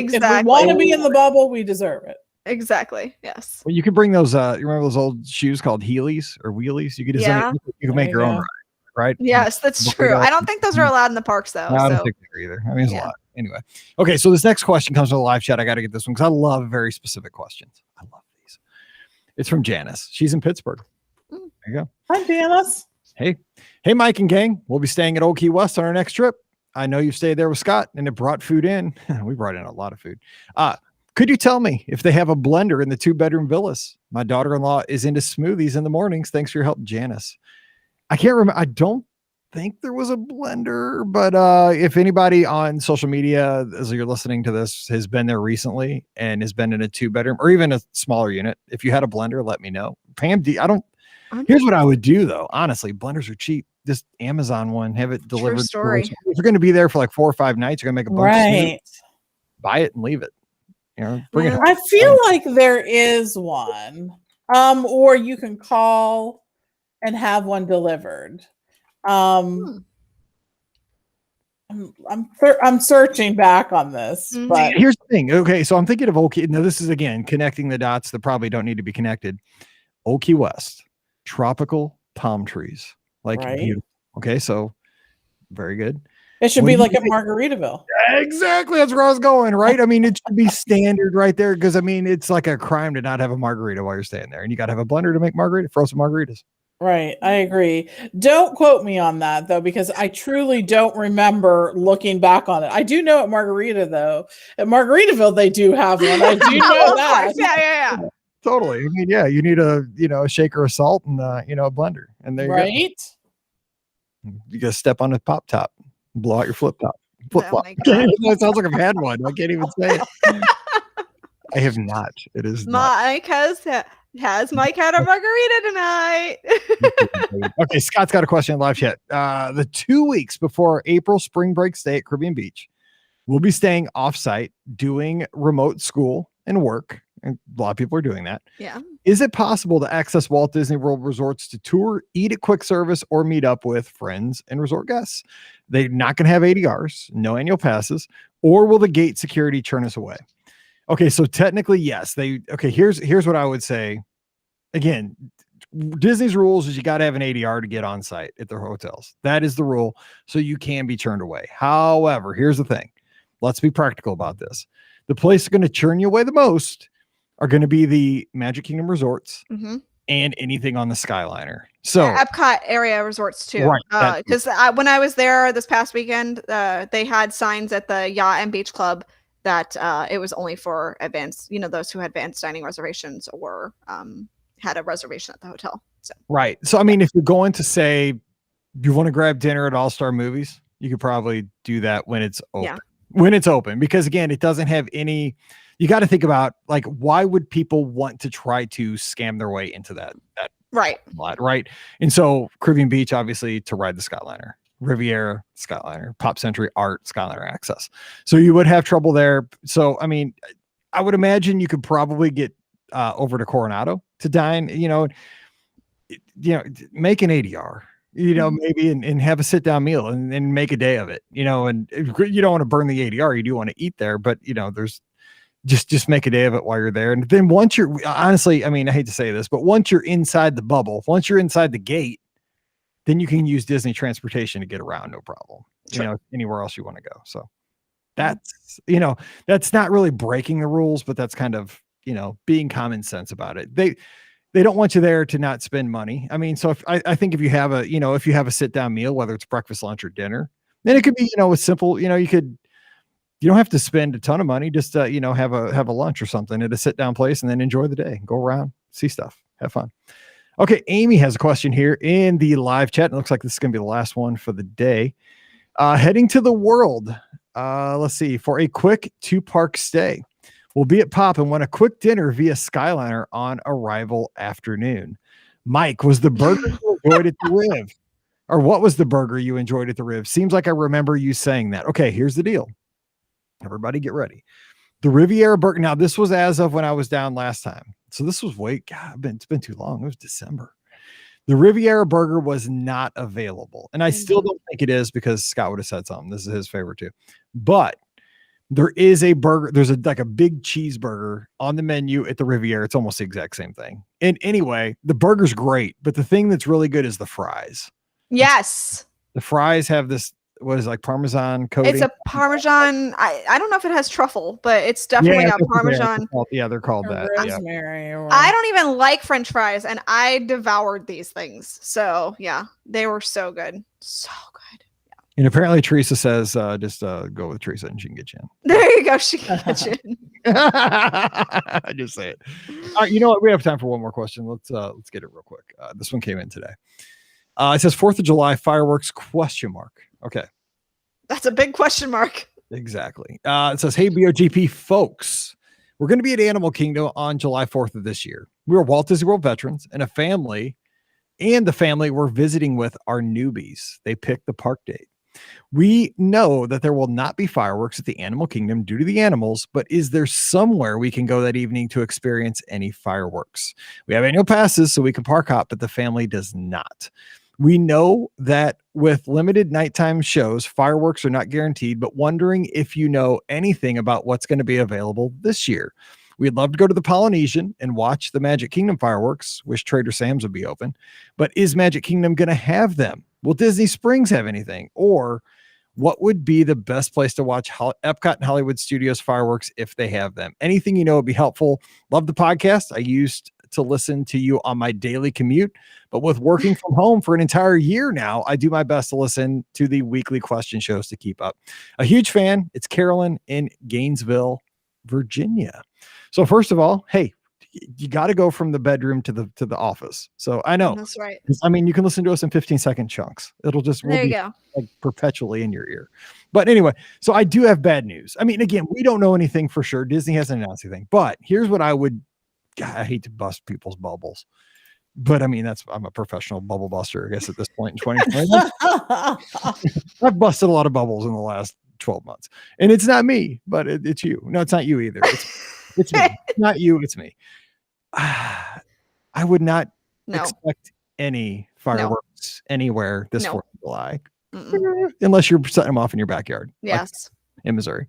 want to be in the bubble, we deserve it. Exactly. Yes. Well, you can bring those, you remember those old shoes called Heelys or Wheelies? You could just you can make your own ride, right? Yes, that's true. I don't think those are allowed in the parks though. No, I don't think they're either. I mean, it's a lot. Anyway, okay, so this next question comes from the live chat. I got to get this one because I love very specific questions. I love these. It's from Janice. She's in Pittsburgh. There you go. Hi, Janice. Hey, Mike and gang. We'll be staying at Old Key West on our next trip. I know you stayed there with Scott and it brought food in. We brought in a lot of food. Could you tell me if they have a blender in the 2-bedroom villas? My daughter-in-law is into smoothies in the mornings. Thanks for your help, Janice. I can't remember. I don't think there was a blender, but if anybody on social media as you're listening to this has been there recently and has been in a 2-bedroom or even a smaller unit, if you had a blender, let me know. Pam, Here's what I would do though. Honestly, blenders are cheap. Just Amazon one, have it delivered. True story. If you're going to be there for like 4 or 5 nights, you're going to make a bunch of Right. snooze, buy it and leave it. You know, bring it home. I feel like there is one. Or you can call and have one delivered. I'm searching back on this, but Here's the thing. Okay, so I'm thinking of Old Key. Now, this is again connecting the dots that probably don't need to be connected. Old Key West, tropical palm trees, like Right. beautiful. Okay, so very good. it should When be you like at get- Margaritaville. Exactly, that's where I was going. Right? I mean, it should be standard right there because I mean, it's like a crime to not have a margarita while you're staying there, and you got to have a blender to make frozen margaritas. Right, I agree. Don't quote me on that though, because I truly don't remember looking back on it. I do know at Margarita though, at Margaritaville they do have one. I do know Of that. course. Yeah. Totally. I mean, yeah, you need a shaker of salt and a blender, and there you go. Right? You got to step on the pop top, blow out your flip top. Flip flop. my God. It sounds like I've had one. I can't even say it. I have not. It is not. Mike has Mike had a margarita tonight? Okay, Scott's got a question in live chat. The 2 weeks before April spring break stay at Caribbean Beach, we'll be staying offsite, doing remote school and work. And a lot of people are doing that. Yeah. Is it possible to access Walt Disney World resorts to tour, eat at quick service, or meet up with friends and resort guests? They're not going to have ADRs, no annual passes, or will the gate security turn us away? Okay, so technically, yes. Here's what I would say. Again, Disney's rules is you got to have an ADR to get on site at their hotels. That is the rule, so you can be turned away. However, here's the thing. Let's be practical about this. The place that's going to turn you away the most are going to be the Magic Kingdom resorts and anything on the Skyliner. So Epcot area resorts too. Right, Because when I was there this past weekend, they had signs at the Yacht and Beach Club that it was only for advanced, those who had advanced dining reservations or had a reservation at the hotel. So right. So I mean, if you're going to say you want to grab dinner at All Star Movies, you could probably do that when it's open. Yeah. When it's open, because again, it doesn't have any. You got to think about like why would people want to try to scam their way into that right. lot, right? And so Caribbean Beach, obviously, to ride the Skyliner, Riviera, Skyliner, Pop Century, Art, Skyliner Access. So you would have trouble there. So I mean, I would imagine you could probably get over to Coronado to dine. Make an ADR. Maybe and have a sit down meal and make a day of it. And you don't want to burn the ADR. You do want to eat there, but there's. Just make a day of it while you're there. And then once you're honestly, I mean, I hate to say this, but once you're inside the bubble, once you're inside the gate, then you can use Disney transportation to get around. No problem. Sure. Anywhere else you want to go. So that's, that's not really breaking the rules, but that's kind of, being common sense about it. They don't want you there to not spend money. I mean, so if I think if you have a sit down meal, whether it's breakfast, lunch, or dinner, then it could be, a simple, you don't have to spend a ton of money. Just have a lunch or something at a sit down place and then enjoy the day. Go around, see stuff, have fun. Okay, Amy has a question here in the live chat. It looks like this is going to be the last one for the day. Heading to the world. Let's see, for a quick 2-park stay. We'll be at Pop and want a quick dinner via Skyliner on arrival afternoon. Mike, was the burger you enjoyed at the Riv? Or what was the burger you enjoyed at the Riv? Seems like I remember you saying that. Okay, here's the deal. Everybody get ready. The Riviera burger. Now, this was as of when I was down last time. So this was it's been too long. It was December. The Riviera burger was not available. And I still don't think it is because Scott would have said something. This is his favorite too. But there is a burger. There's a big cheeseburger on the menu at the Riviera. It's almost the exact same thing. And anyway, the burger's great. But the thing that's really good is the fries. Yes. The fries have this, what is it, like Parmesan coating? It's a Parmesan. I don't know if it has truffle, but it's definitely a Parmesan. They're called that. Rosemary or I don't even like French fries, and I devoured these things. So yeah, they were so good. So good. Yeah. And apparently Theresa says, just go with Theresa and she can get you in. There you go. She can get you in. I just say it. All right, you know what? We have time for one more question. Let's get it real quick. This one came in today. It says 4th of July fireworks ? Okay. That's a big question mark. Exactly. It says, hey, BOGP folks, we're going to be at Animal Kingdom on July 4th of this year. We are Walt Disney World veterans and a family and the family we're visiting with are newbies. They picked the park date. We know that there will not be fireworks at the Animal Kingdom due to the animals, but is there somewhere we can go that evening to experience any fireworks? We have annual passes so we can park hop, but the family does not. We know that with limited nighttime shows, fireworks are not guaranteed, but wondering if you know anything about what's going to be available this year. We'd love to go to the Polynesian and watch the Magic Kingdom fireworks. Wish Trader Sam's would be open, but is Magic Kingdom going to have them? Will Disney Springs have anything? Or what would be the best place to watch Epcot and Hollywood Studios fireworks if they have them? Anything you know would be helpful. Love the podcast. I used to listen to you on my daily commute, but with working from home for an entire year now, I do my best to listen to the weekly question shows to keep up. A huge fan. It's Carolyn in Gainesville, Virginia. So first of all, hey, you got to go from the bedroom to the office. So I know That's right. I mean, you can listen to us in 15-second chunks. It'll just There you be go. like perpetually in your ear. But anyway, so I do have bad news. I mean, again, we don't know anything for sure. Disney hasn't announced anything, but here's what I would, God, I hate to bust people's bubbles, but I mean, I'm a professional bubble buster, I guess, at this point in 2020. I've busted a lot of bubbles in the last 12 months, and it's not me, but it's you. No, it's not you either. It's me. It's not you. It's me. I would not expect any fireworks anywhere this 4th of July, unless you're setting them off in your backyard. Yes. Like in Missouri.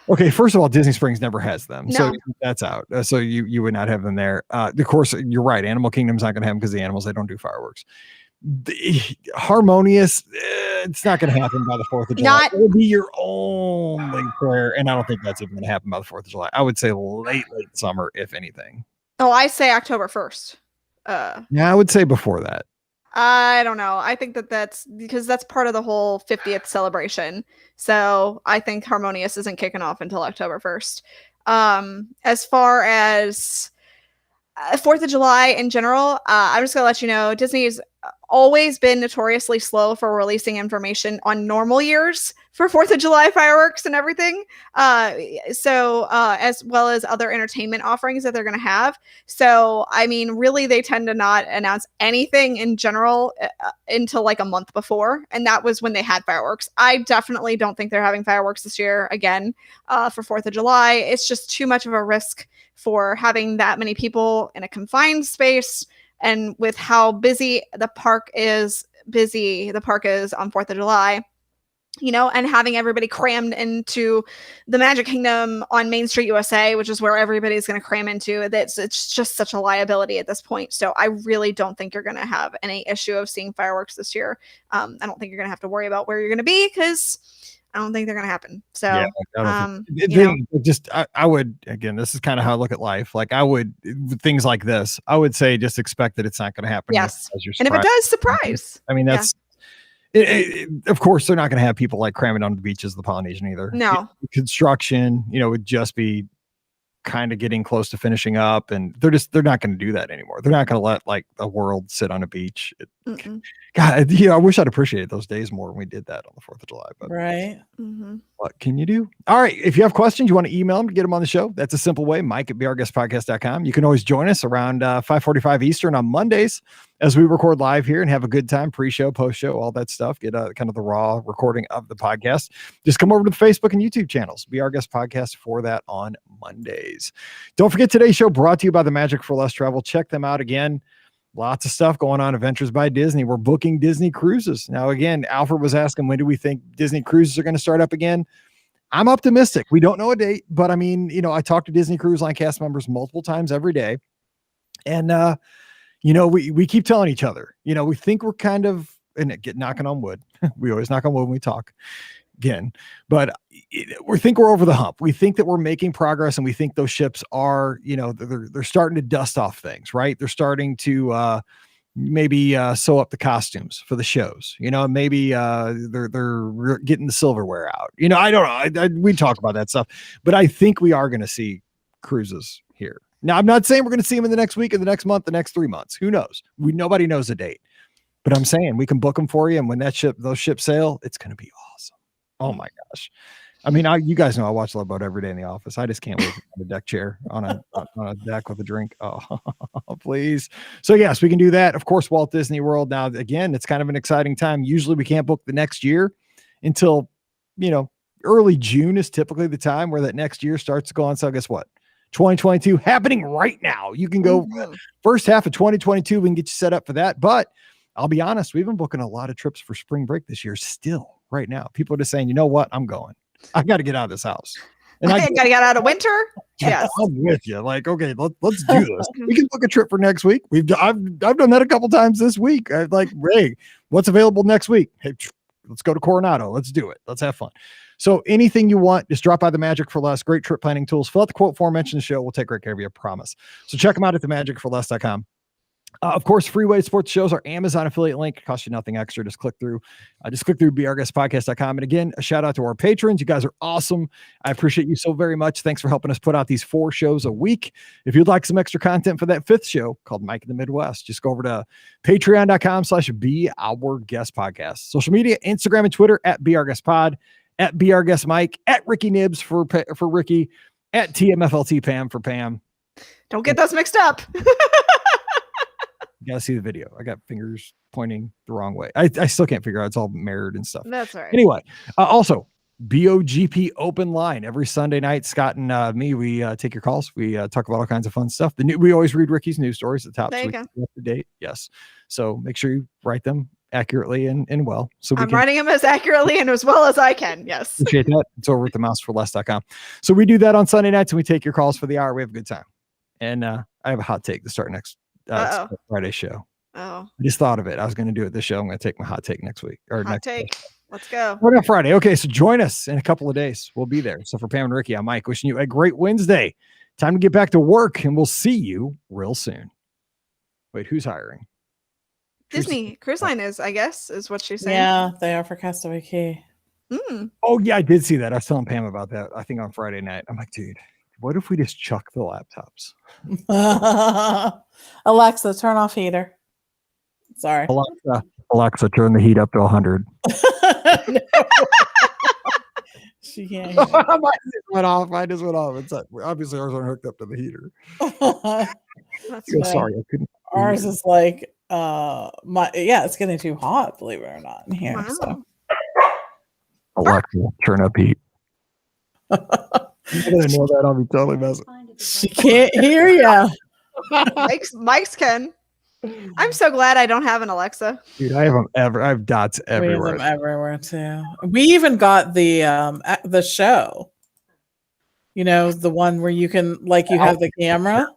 Okay, first of all, Disney Springs never has them, so that's out. So you would not have them there. Of course, you're right. Animal Kingdom's not going to have them because the animals, they don't do fireworks. Harmonious, it's not going to happen by the 4th of July. It will be your only prayer, and I don't think that's even going to happen by the 4th of July. I would say late summer, if anything. Oh, I say October 1st. Yeah, I would say before that. I don't know. I think that's because that's part of the whole 50th celebration. So I think Harmonious isn't kicking off until October 1st. As far as 4th of July in general, I'm just going to let you know, Disney's always been notoriously slow for releasing information on normal years for 4th of July fireworks and everything. So as well as other entertainment offerings that they're going to have. So, I mean, really, they tend to not announce anything in general until like a month before. And that was when they had fireworks. I definitely don't think they're having fireworks this year again for 4th of July. It's just too much of a risk for having that many people in a confined space. And with how busy the park is on 4th of July, and having everybody crammed into the Magic Kingdom on Main Street USA, which is where everybody's going to cram into, it's just such a liability at this point. So I really don't think you're going to have any issue of seeing fireworks this year. I don't think you're going to have to worry about where you're going to be because I don't think they're going to happen. So, I would, again, this is kind of how I look at life. Like things like this, I would say, just expect that it's not going to happen. Yes. And if it does, surprise. I mean, that's, of course, they're not going to have people like cramming on the beaches of the Polynesian either. No. Construction, would just be kind of getting close to finishing up, and they're not going to do that anymore. They're not going to let like a world sit on a beach. God, I wish I'd appreciated those days more when we did that on the 4th of July, but right. What can you do? All right. If you have questions, you want to email them to get them on the show. That's a simple way. Mike@BeOurGuestPodcast.com. You can always join us around 5:45 Eastern on Mondays as we record live here and have a good time, pre-show, post-show, all that stuff. Get kind of the raw recording of the podcast. Just come over to the Facebook and YouTube channels. Be Our Guest Podcast for that on Mondays. Don't forget, today's show brought to you by the Magic for Less Travel. Check them out again. Lots of stuff going on. Adventures by Disney. We're booking Disney cruises. Now, again, Alfred was asking, when do we think Disney cruises are going to start up again? I'm optimistic. We don't know a date, but I mean, I talk to Disney Cruise Line cast members multiple times every day. And, we keep telling each other, we think we're kind of, and get knocking on wood. We always knock on wood when we talk again, but we think we're over the hump. We think that we're making progress, and we think those ships are, they're starting to dust off things, right? They're starting to maybe sew up the costumes for the shows, maybe they're getting the silverware out. I don't know. We talk about that stuff, but I think we are going to see cruises here. Now, I'm not saying we're going to see them in the next week or the next month, the next 3 months. Who knows? Nobody knows a date, but I'm saying we can book them for you. And when those ships sail, it's going to be awesome. Oh my gosh. I mean, you guys know I watch Love Boat every day in the office. I just can't wait to find a deck chair on a deck with a drink. Oh, please. So yes, we can do that. Of course, Walt Disney World. Now, again, it's kind of an exciting time. Usually we can't book the next year until, early June is typically the time where that next year starts to go on. So guess what? 2022 happening right now. You can go first half of 2022. We can get you set up for that. But I'll be honest, we've been booking a lot of trips for spring break this year still right now. People are just saying, you know what? I'm going. I got to get out of this house. And I got to get out of winter. Yes. I'm with you. Like, okay, let's do this. We can book a trip for next week. I've done that a couple times this week. I'm like, Ray, what's available next week? Hey, let's go to Coronado. Let's do it. Let's have fun. So anything you want, just drop by the Magic for Less. Great trip planning tools. Fill out the quote form, mention the show. We'll take great care of you, I promise. So check them out at themagicforless.com. Of course, free way to support the shows. Our Amazon affiliate link costs you nothing extra. Just click through beourguestpodcast.com. And again, a shout out to our patrons. You guys are awesome. I appreciate you so very much. Thanks for helping us put out these 4 shows a week. If you'd like some extra content for that 5th show called Mike in the Midwest, just go over to patreon.com/beourguestpodcast. Social media, Instagram and Twitter at beourguestpod, at beourguestmike, at Ricky Nibs for Ricky, at TMFLT Pam for Pam. Don't get those mixed up. You gotta see the video. I got fingers pointing the wrong way. I still can't figure out. It's all mirrored and stuff. That's all right. Anyway, also BOGP open line every Sunday night. Scott and me, we take your calls. We talk about all kinds of fun stuff. We always read Ricky's news stories at the top. There so you go. Up to date. Yes. So make sure you write them accurately and well. So I'm writing them as accurately and as well as I can. Yes. Appreciate that. It's over at themouseforless.com. So we do that on Sunday nights and we take your calls for the hour. We have a good time. And I have a hot take to start next Friday show. I just thought of it. I was going to do it this show. I'm going to take my hot take next week or next take. Let's go. We're on Friday. Okay, so join us in a couple of days. We'll be there. So for Pam and Ricky, I'm Mike, wishing you a great Wednesday. Time to get back to work, and we'll see you real soon. Wait, who's hiring? Disney Cruise Line is, I guess, is what she's saying. Yeah, they are for Castaway Cay. Oh yeah, I did see that. I was telling Pam about that. I think on Friday night. I'm like, dude, what if we just chuck the laptops? Alexa, turn off heater. Sorry. Alexa, turn the heat up to 100. No. She can't. Mine just went off. It's obviously ours aren't hooked up to the heater. Sorry, I couldn't. Ours is like it's getting too hot, believe it or not, in here. Wow. So. Alexa, turn up heat. I know that I'll be totally messing. She can't hear you. Mike's can. I'm so glad I don't have an Alexa. Dude, I have dots everywhere. We have them everywhere too. We even got the show. You know, the one where you can you have the camera.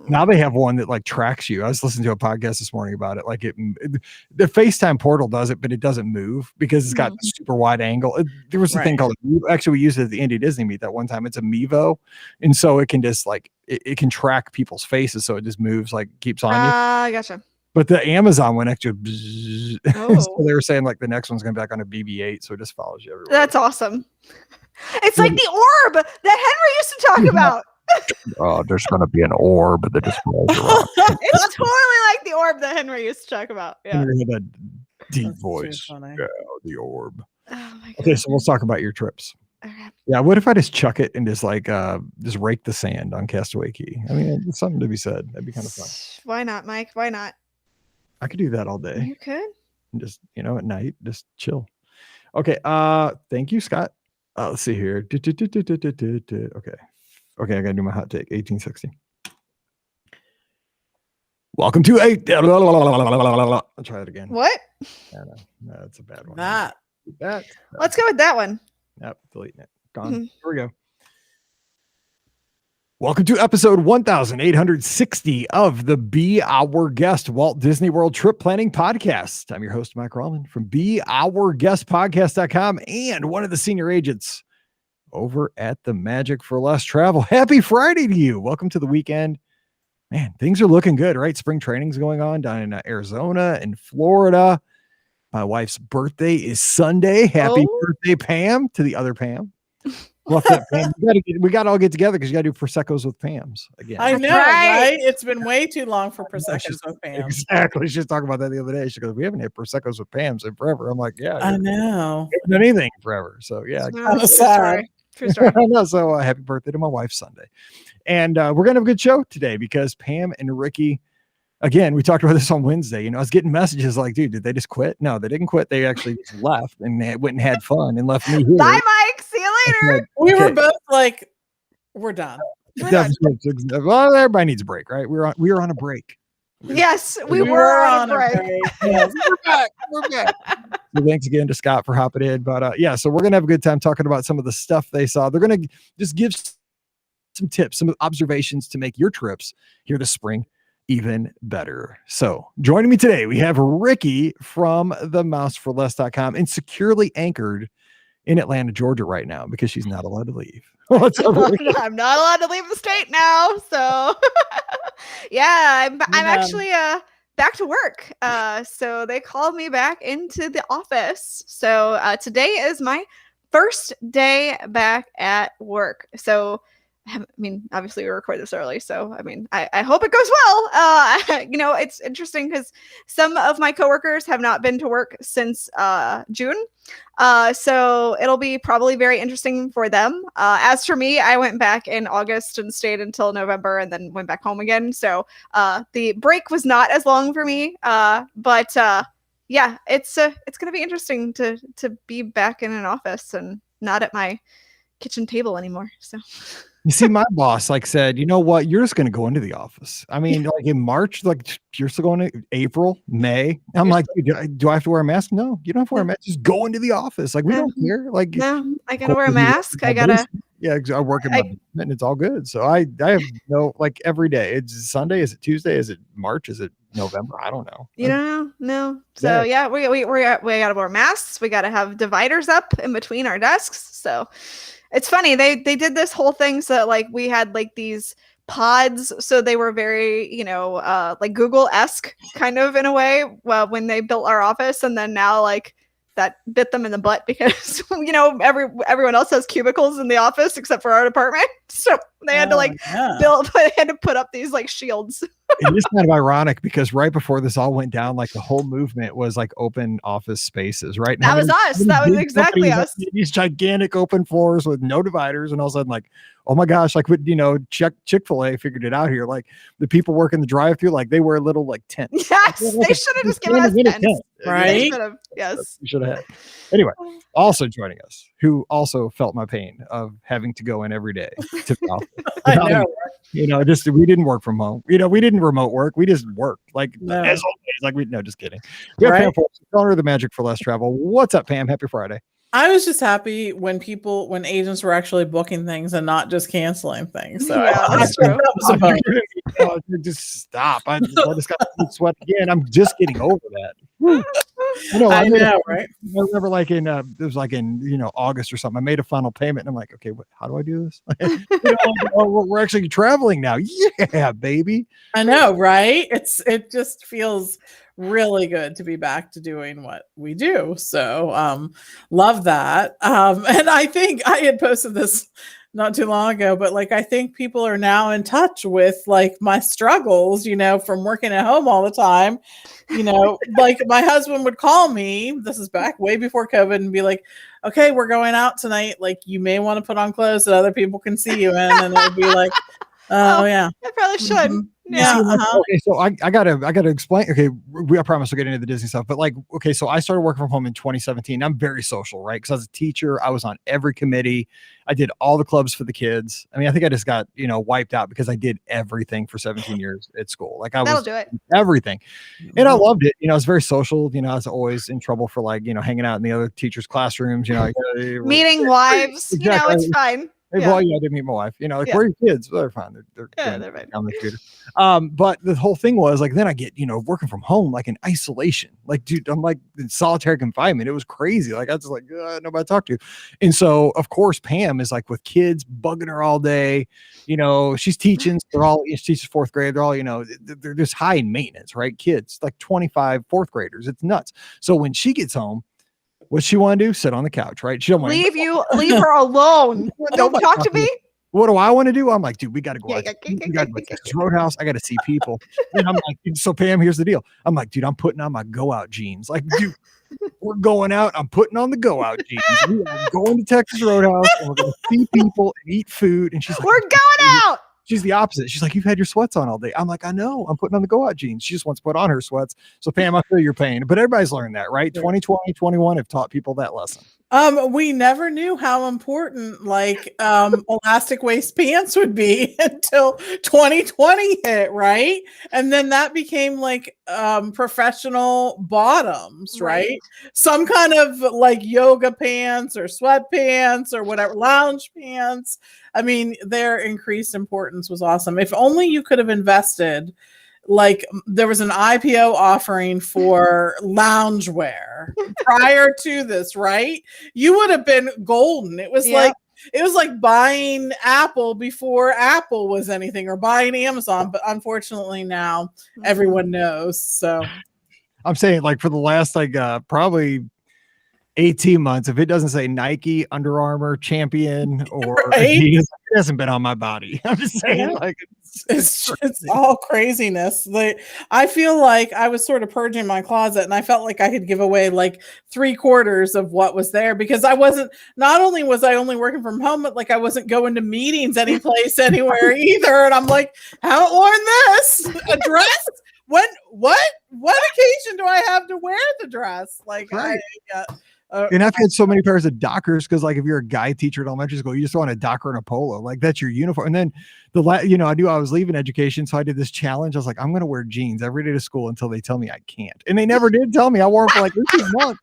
Now they have one that tracks you. I was listening to a podcast this morning about it. The FaceTime portal does it, but it doesn't move because it's got super wide angle. There was a thing called, actually we used it at the Indie Disney meet that one time. It's a Mevo. And so it can just it can track people's faces. So it just moves, keeps on you. I gotcha. But the Amazon one actually, so they were saying the next one's going to be back on a BB-8. So it just follows you everywhere. That's awesome. It's like the orb that Henry used to talk about. Oh, there's going to be an orb that just falls around. It's totally like the orb that Henry used to talk about. Yeah. Henry had that deep voice. Yeah, the orb. Oh my God. Okay, so let's talk about your trips. Okay. Yeah, what if I just chuck it and just rake the sand on Castaway Cay? I mean, it's something to be said. That'd be kind of fun. Why not, Mike? Why not? I could do that all day. You could. And just, at night, just chill. Okay, thank you, Scott. Let's see here. Okay, I gotta do my hot take. 1860. Welcome to I'll try it again. What? No, that's a bad one. Let's go with that one. Yep, deleting it. Gone. Here we go. Welcome to episode 1860 of the Be Our Guest Walt Disney World Trip Planning Podcast. I'm your host, Mike Rawlin from BeOurGuestPodcast.com and one of the senior agents over at the Magic for Less Travel. Happy Friday to you. Welcome to the weekend. Man, things are looking good, right? Spring training's going on down in Arizona and Florida. My wife's birthday is Sunday. Happy birthday, Pam, to the other Pam. Well, Pam, we got to all get together because you got to do Prosecco's with Pam's again. I know, right. right? It's been way too long for Prosecco's with Pam. Exactly. She was talking about that the other day. She goes, "We haven't had Prosecco's with Pam's in forever." I'm like, "Yeah, I know. haven't done anything forever." So yeah, I'm sorry. True story. I know. So happy birthday to my wife Sunday, and we're gonna have a good show today because Pam and Ricky. Again, we talked about this on Wednesday. You know, I was getting messages like, "Dude, did they just quit?" No, they didn't quit. They actually just left and they went and had fun and left me here. Bye, Mike. See you later. We were both like, we're done. Well, everybody needs a break, right? We were on a break. Yes, we were on a break. Yes, we're back. So thanks again to Scott for hopping in. But yeah, so we're gonna have a good time talking about some of the stuff they saw. They're gonna just give some tips, some observations to make your trips here this spring even better. So joining me today, we have Ricky from themouseforless.com and securely anchored in Atlanta, Georgia right now because she's not allowed to leave. What's up, Ricky? I'm not allowed to leave the state now. So yeah, I'm actually back to work. So they called me back into the office. So today is my first day back at work. So I mean, obviously we record this early, so I mean, I hope it goes well. You know, it's interesting because some of my coworkers have not been to work since June. So it'll be probably very interesting for them. As for me, I went back in August and stayed until November and then went back home again. So the break was not as long for me. But yeah, it's gonna be interesting to be back in an office and not at my kitchen table anymore. So you see, my boss said, you know what, you're just going to go into the office. I mean, like in March, like you're still going to April, May. I'm like, do I have to wear a mask? No, you don't have to wear a mask. Just go into the office. Like we don't care. Like no, I gotta wear a mask. I gotta. Yeah, I work in my basement and it's all good. So I have no, like every day. It's Sunday. Is it Tuesday? Is it March? Is it November? I don't know. You don't know. No. So yeah, we gotta wear masks. We gotta have dividers up in between our desks. So it's funny. They did this whole thing so that, like, we had like these pods, so they were very, you know, like Google-esque kind of in a way. Well, when they built our office, and then now like that bit them in the butt because you know everyone else has cubicles in the office except for our department, so they had to put up these like shields. It is kind of ironic because right before this all went down, like the whole movement was like open office spaces, right? That was us. That was exactly us. These gigantic open floors with no dividers, and all of a sudden, like, oh my gosh, like, you know, Chick-fil-A figured it out here. Like the people working the drive-through, like they wear little like tents. Yes, they should have just given us tents, right? Yes, you should have. Anyway, also joining us, who also felt my pain of having to go in every day to the office. I know. You know, just we didn't work from home. You know, we didn't remote work. We just worked as always. Like just kidding. We have Pam Preston, owner of the Magic for Less Travel. What's up, Pam? Happy Friday. I was just happy when agents were actually booking things and not just canceling things. So that's true. Just stop. I just got to sweat again. I'm just getting over that. I know, right? I remember like it was like in, you know, August or something. I made a final payment and I'm like, okay, how do I do this? You know, we're actually traveling now. Yeah, baby. I know, right? It just feels really good to be back to doing what we do. So love that. And I think I had posted this not too long ago, but like I think people are now in touch with like my struggles, you know, from working at home all the time. You know, like my husband would call me, this is back way before COVID, and be like, okay, we're going out tonight. Like you may want to put on clothes that other people can see you in. And it would be like, oh yeah. I probably should. Mm-hmm. Yeah. Okay, so I gotta explain. Okay, I promise we'll get into the Disney stuff, but like, okay, so I started working from home in 2017. I'm very social, right? Because I was a teacher, I was on every committee, I did all the clubs for the kids. I mean, I think I just got, you know, wiped out because I did everything for 17 years at school. Like That'll do it. Everything, and I loved it. You know, I was very social. You know, I was always in trouble for like, you know, hanging out in the other teachers' classrooms. You know, like, meeting wives. Exactly. You know, it's fine. Well, yeah, I did meet my wife. You know, like, where are your kids? Well, they're fine. They're fine. On the computer. But the whole thing was like, then I get, you know, working from home, like in isolation. Like, dude, I'm like in solitary confinement. It was crazy. Like, I was like, nobody to talk to. And so, of course, Pam is like with kids bugging her all day. You know, she's teaching. She teaches fourth grade. They're all, you know, they're just high in maintenance, right? Kids, like 25 fourth graders. It's nuts. So when she gets home, What's she want to do? Sit on the couch, right? She don't want leave her alone. Don't talk to me. What do I want to do? I'm like, dude, we got to go. Yeah, We got to go to Texas Roadhouse. I got to see people. And I'm like, so Pam, here's the deal. I'm like, dude, I'm putting on my go out jeans. Like, dude, we're going out. I'm putting on the go out jeans. We are going to Texas Roadhouse and we're going to see people and eat food. And she's like, we're going out. She's the opposite. She's like, you've had your sweats on all day. I'm like, I know. I'm putting on the go out jeans. She just wants to put on her sweats. So Pam, I feel your pain. But everybody's learned that, right? 2020, 21 have taught people that lesson. We never knew how important elastic waist pants would be until 2020 hit, right? And then that became like professional bottoms, right? Some kind of like yoga pants or sweatpants or whatever, lounge pants. I mean, their increased importance was awesome. If only you could have invested. Like there was an IPO offering for loungewear prior to this, right? You would have been golden. It was like buying Apple before Apple was anything, or buying Amazon. But unfortunately now everyone knows. So I'm saying like for the last probably 18 months, if it doesn't say Nike, Under Armour, Champion, or Adidas, it hasn't been on my body. I'm just saying like it's all craziness. I feel like I was sort of purging my closet and I felt like I could give away like 3/4 of what was there, because not only was I only working from home, but like I wasn't going to meetings any place anywhere either. And I'm like, haven't worn this, a dress. What occasion do I have to wear the dress? Like, right. And I've had so many pairs of Dockers, because like if you're a guy teacher at elementary school, you just want a Docker and a polo, like that's your uniform. And then I was leaving education, so I did this challenge. I was like, I'm going to wear jeans every day to school until they tell me I can't. And they never did tell me. I wore them for like 18 months.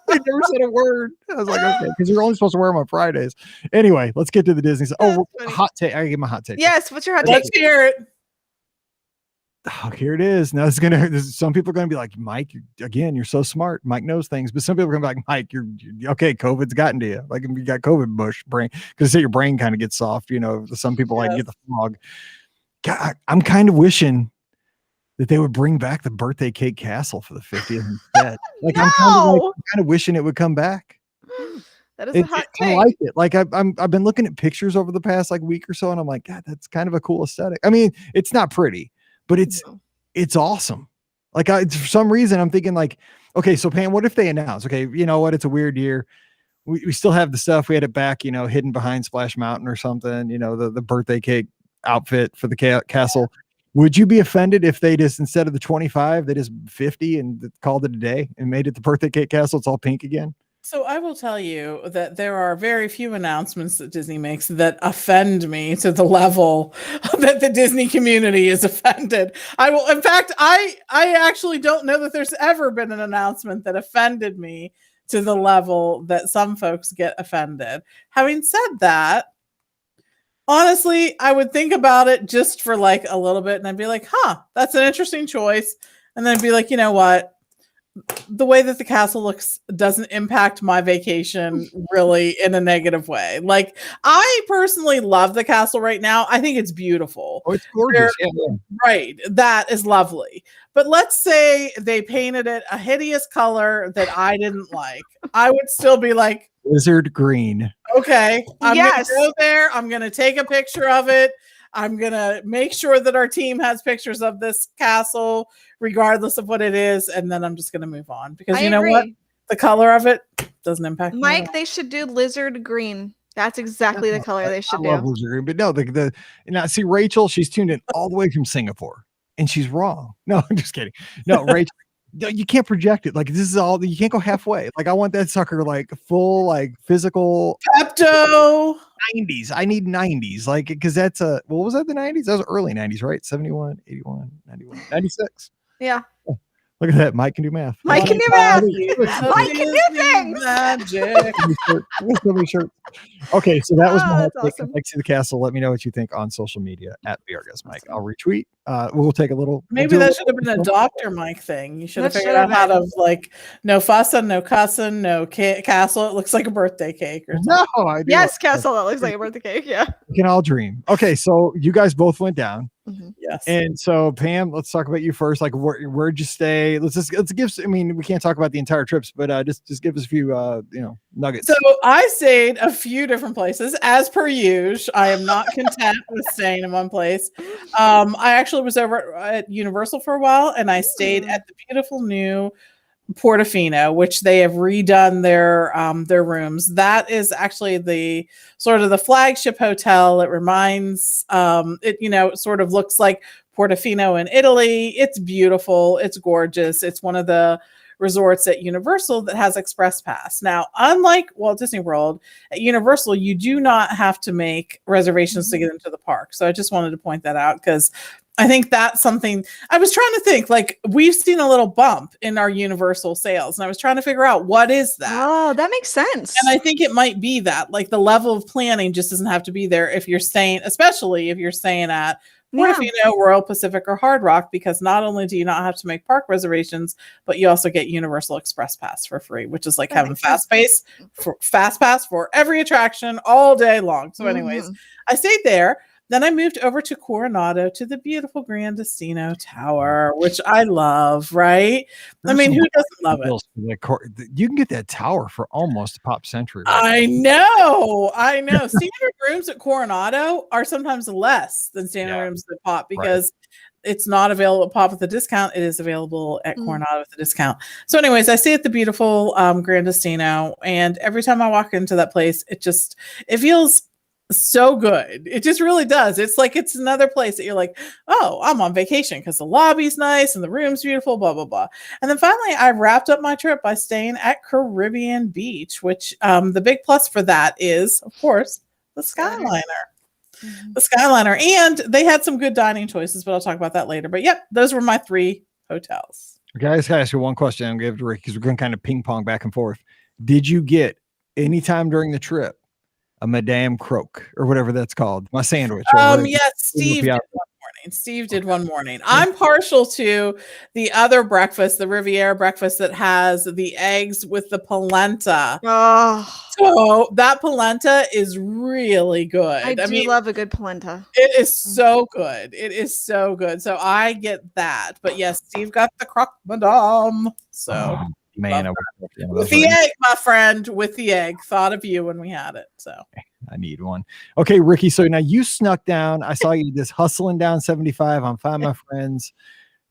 They never said a word. I was like, okay, because you're only supposed to wear them on Fridays. Anyway, let's get to the Disney. Hot take. I give my hot take. Yes, what's your hot take? Let's hear it. Oh, here it is. Now some people are going to be like, Mike, you're so smart. Mike knows things, but some people are going to be like, Mike, you're okay. COVID's gotten to you. Like you got COVID bush brain, because your brain kind of gets soft. Some people like get the fog. God, I'm kind of wishing that they would bring back the birthday cake castle for the 50th instead. Like I'm kind of wishing it would come back. That is a hot take. I like it. Like I've been looking at pictures over the past like week or so, and I'm like, God, that's kind of a cool aesthetic. I mean, it's not pretty, but it's awesome. Like for some reason I'm thinking like, okay, so Pam, what if they announce, okay, you know what? It's a weird year. We still have the stuff. We had it back, hidden behind Splash Mountain or something, the birthday cake outfit for the castle. Would you be offended if they just, instead of the 25, they just 50 and called it a day and made it the birthday cake castle? It's all pink again. So I will tell you that there are very few announcements that Disney makes that offend me to the level that the Disney community is offended. In fact, I actually don't know that there's ever been an announcement that offended me to the level that some folks get offended. Having said that, honestly, I would think about it just for like a little bit and I'd be like, that's an interesting choice. And then I'd be like, you know what? The way that the castle looks doesn't impact my vacation really in a negative way. Like I personally love the castle right now. I think it's beautiful. Oh, it's gorgeous. Yeah. Right. That is lovely. But let's say they painted it a hideous color that I didn't like. I would still be like, lizard green. Okay. I'm going to go there. I'm going to take a picture of it. I'm going to make sure that our team has pictures of this castle, regardless of what it is. And then I'm just going to move on because you know what? The color of it doesn't impact Mike, they should do lizard green. That's exactly the color they should do. Love lizard green, but no, now see Rachel, she's tuned in all the way from Singapore and she's wrong. No, I'm just kidding. No, Rachel, no, you can't project it. Like this is all, you can't go halfway. Like I want that sucker like full, like physical Pepto 90s. I need 90s. Like, cause that's what was that? The 90s? That was early 90s, right? 71, 81, 91, 96. Yeah. Oh, look at that. Mike can do math. Mike can do math. Mike can do things. Magic. Okay. So that was my that's awesome. Like, see the castle. Let me know what you think on social media at BRGS Mike. I'll retweet We'll take a little. Maybe that should have been a Dr. Mike thing. You should have That figured should out have how to like no fussing, no cussing, no castle. It looks like a birthday cake or something. No, I do. Yes, Castle. That looks like a birthday cake. Yeah. We can all dream. Okay, so you guys both went down. Yes. And so Pam, let's talk about you first. Like where'd you stay? Let's give, I mean, we can't talk about the entire trips, but just give us a few nuggets. So I stayed a few different places as per usual. I am not content with staying in one place. I actually was over at Universal for a while, and I stayed at the beautiful new Portofino, which they have redone their rooms. That is actually the sort of the flagship hotel. It reminds it sort of looks like Portofino in Italy. It's beautiful, it's gorgeous. It's one of the resorts at Universal that has Express Pass. Now, unlike Walt Disney World, at Universal, you do not have to make reservations to get into the park. So I just wanted to point that out because I think that's something I was trying to think. Like, we've seen a little bump in our Universal sales, and I was trying to figure out what is that. Oh, that makes sense. And I think it might be that, like, the level of planning just doesn't have to be there if you're staying, especially if you're staying at Portofino, Royal Pacific, or Hard Rock, because not only do you not have to make park reservations, but you also get Universal Express Pass for free, which is like having fast pass for every attraction all day long. So, anyways, I stayed there. Then I moved over to Coronado to the beautiful Gran Destino Tower, which I love, right? I mean, who doesn't love it? You can get that tower for almost a pop century. Right? I know. Standard rooms at Coronado are sometimes less than standard rooms at Pop because it's not available at Pop with a discount. It is available at Coronado with a discount. So anyways, I stay at the beautiful Gran Destino, and every time I walk into that place, it feels so good. It just really does. It's like it's another place that you're like, oh, I'm on vacation because the lobby's nice and the room's beautiful, blah blah blah. And then finally I wrapped up my trip by staying at Caribbean Beach, which the big plus for that is, of course, the Skyliner. The Skyliner. And they had some good dining choices, but I'll talk about that later. But yep, those were my 3 hotels. Guys, can I ask you one question? I'm going to give it to Rick because we're going to kind of ping pong back and forth. Did you get anytime during the trip a Madame Croque or whatever that's called, my sandwich? Yes, Steve did one morning. Steve did one morning. I'm partial to the other breakfast, the Riviera breakfast that has the eggs with the polenta. Oh, so that polenta is really good. I do love a good polenta. It is so good. It is so good. So I get that. But yes, Steve got the croque madame. So. Man, with the egg, my friend, with the egg. Thought of you when we had it. So I need one. Okay, Ricky. So now you snuck down. I saw you just hustling down 75 on Find My Friends,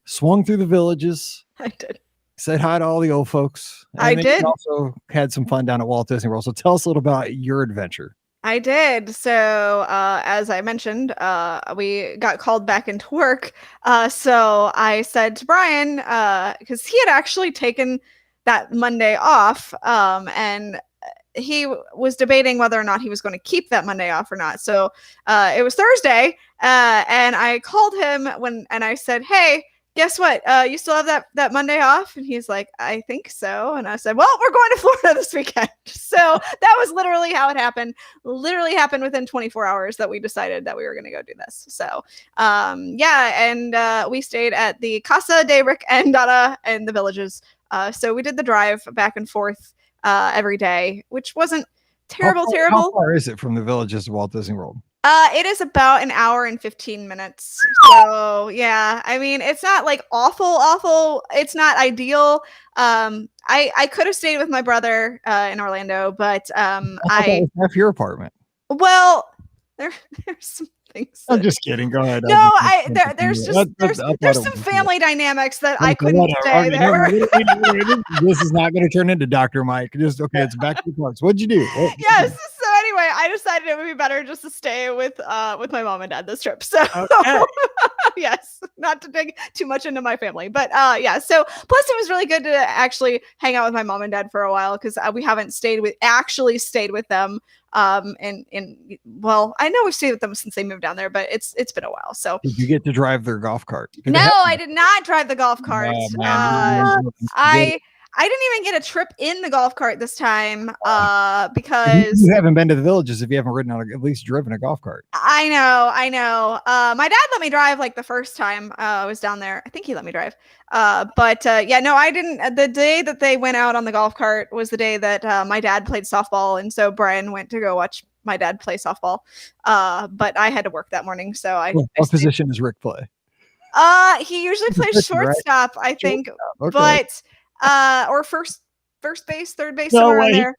swung through the villages. I did. Said hi to all the old folks. I did. You also had some fun down at Walt Disney World. So tell us a little about your adventure. I did. So, as I mentioned, we got called back into work. So I said to Brian, because he had actually taken that Monday off, and he was debating whether or not he was going to keep that Monday off or not. So it was Thursday, and I called him and I said, "Hey, guess what? You still have that Monday off?" And he's like, "I think so." And I said, "Well, we're going to Florida this weekend." So that was literally how it happened. Literally happened within 24 hours that we decided that we were going to go do this. So and we stayed at the Casa de Rick and Donna in the villages. So we did the drive back and forth every day, which wasn't terrible. How far is it from the villages of Walt Disney World? It is about an hour and 15 minutes. So yeah, I mean, it's not like awful. It's not ideal. I could have stayed with my brother in Orlando, but I half your apartment. Well, there's some things. I'm just kidding. Go ahead. No, there's some family dynamics that I couldn't stay there. This is not going to turn into Dr. Mike. It's back to the parks. What'd you do? Yes. So anyway, I decided it would be better just to stay with my mom and dad this trip. So yes, not to dig too much into my family, but yeah. So plus it was really good to actually hang out with my mom and dad for a while because we haven't stayed with them. Well, I know we've stayed with them since they moved down there, but it's been a while. So did you get to drive their golf cart? No, I did not drive the golf cart. I didn't even get a trip in the golf cart this time because you haven't been to the Villages if you haven't ridden on at least driven a golf cart. I know. My dad let me drive like the first time I was down there. I think he let me drive. But yeah, no, I didn't. The day that they went out on the golf cart was the day that my dad played softball, and so Brian went to go watch my dad play softball. But I had to work that morning, so What position does Rick play? He usually plays shortstop, right? I think, okay. But or first base, third base, somewhere around there.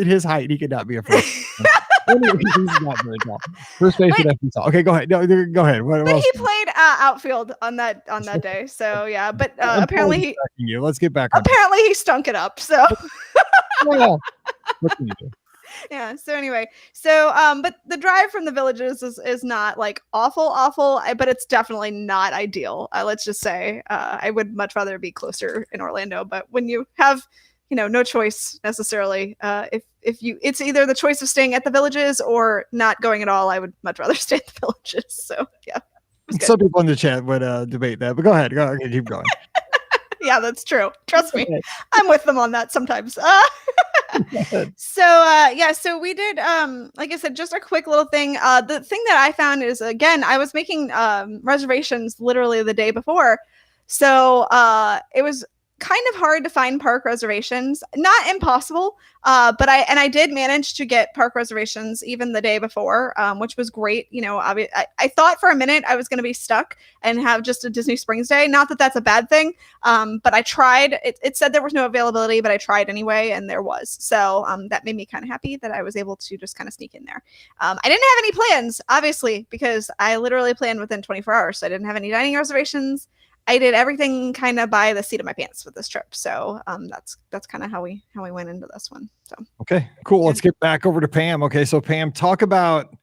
At his height, he could not be a first. He's not very tall. First base would have to be tall. Okay, go ahead. No, go ahead. What but else? He played outfield on that day, so yeah. But apparently Let's get back on. Apparently he stunk it up. So well, what can you do? Yeah. So anyway, but the drive from the Villages is not like awful, but it's definitely not ideal. Let's just say I would much rather be closer in Orlando. But when you have, no choice necessarily, it's either the choice of staying at the Villages or not going at all, I would much rather stay at the Villages. So yeah. Some people in the chat would debate that, but go ahead, keep going. Yeah, that's true. Trust me. I'm with them on that sometimes. So we did, like I said, just a quick little thing. The thing that I found is, again, I was making reservations literally the day before. So it was kind of hard to find park reservations, not impossible, but I did manage to get park reservations even the day before, which was great. I thought for a minute I was going to be stuck and have just a Disney Springs day. Not that that's a bad thing, but I tried. It said there was no availability, but I tried anyway, and there was. So that made me kind of happy that I was able to just kind of sneak in there. I didn't have any plans, obviously, because I literally planned within 24 hours. So I didn't have any dining reservations. I did everything kind of by the seat of my pants with this trip. So that's kind of how we went into this one. So okay, cool. Let's get back over to Pam. Okay, so Pam, talk about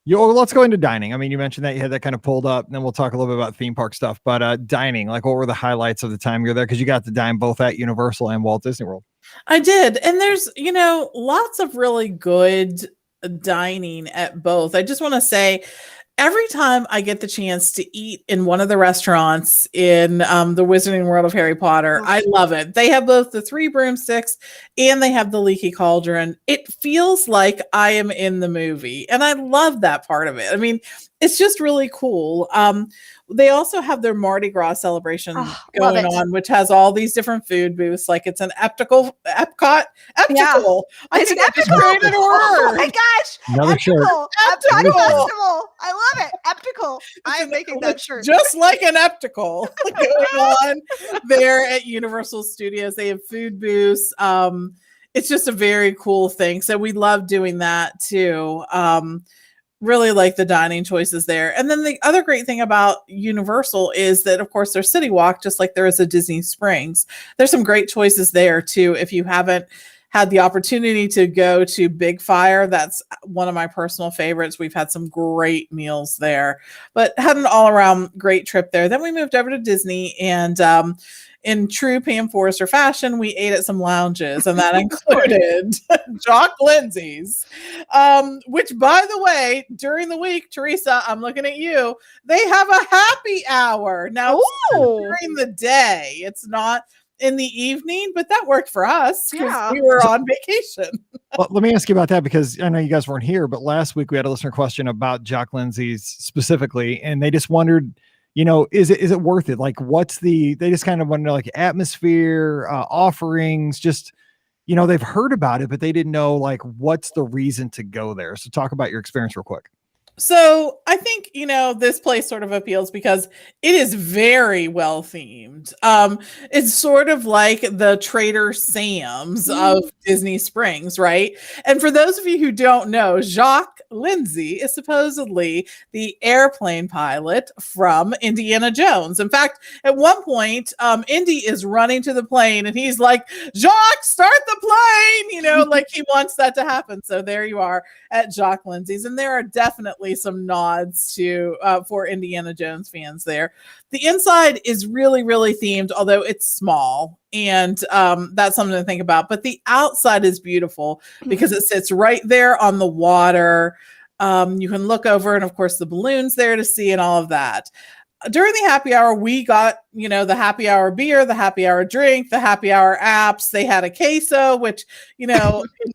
let's go into dining. I mean, you mentioned that you had that kind of pulled up, and then we'll talk a little bit about theme park stuff. But dining, like, what were the highlights of the time you were there? Because you got to dine both at Universal and Walt Disney World. I did, and there's lots of really good dining at both. I just want to say, every time I get the chance to eat in one of the restaurants in the Wizarding World of Harry Potter, I love it. They have both the 3 broomsticks and they have the leaky cauldron. It feels like I am in the movie, and I love that part of it. I mean, it's just really cool. They also have their Mardi Gras celebration going on, which has all these different food booths. Like it's an Epcot. Yeah. I think I just created a word. Oh my gosh. Another shirt. Epcot Festival. I love it. Eptical. I am making that shirt. Just like an Eptical going on there at Universal Studios. They have food booths. It's just a very cool thing. So we love doing that too. Really like the dining choices there. And then the other great thing about Universal is that, of course, there's City Walk, just like there is a Disney Springs. There's some great choices there too. If you haven't had the opportunity to go to Big Fire, that's one of my personal favorites. We've had some great meals there, but had an all around great trip there. Then we moved over to Disney, and in true Pam Forrester fashion, we ate at some lounges, and that included Jock Lindsay's, which, by the way, during the week, Theresa, I'm looking at you, they have a happy hour. Now, during the day, it's not in the evening, but that worked for us because we were on vacation. Well, let me ask you about that, because I know you guys weren't here, but last week we had a listener question about Jock Lindsay's specifically, and they just wondered, is it worth it? Like, they just kind of want to know, like, atmosphere, offerings, just, they've heard about it, but they didn't know, like, what's the reason to go there. So talk about your experience real quick. So I think, this place sort of appeals because it is very well themed. It's sort of like the Trader Sam's of Disney Springs, right? And for those of you who don't know, Jock Lindsay is supposedly the airplane pilot from Indiana Jones. In fact, at one point, Indy is running to the plane and he's like, Jock, start the plane, like he wants that to happen. So there you are at Jock Lindsay's. And there are definitely some nods to for Indiana Jones fans there. The inside is really, really themed, although it's small, and that's something to think about. But the outside is beautiful because it sits right there on the water. You can look over, and of course the balloons there to see and all of that. during the happy hour, we got, the happy hour beer, the happy hour drink, the happy hour apps. They had a queso, which, in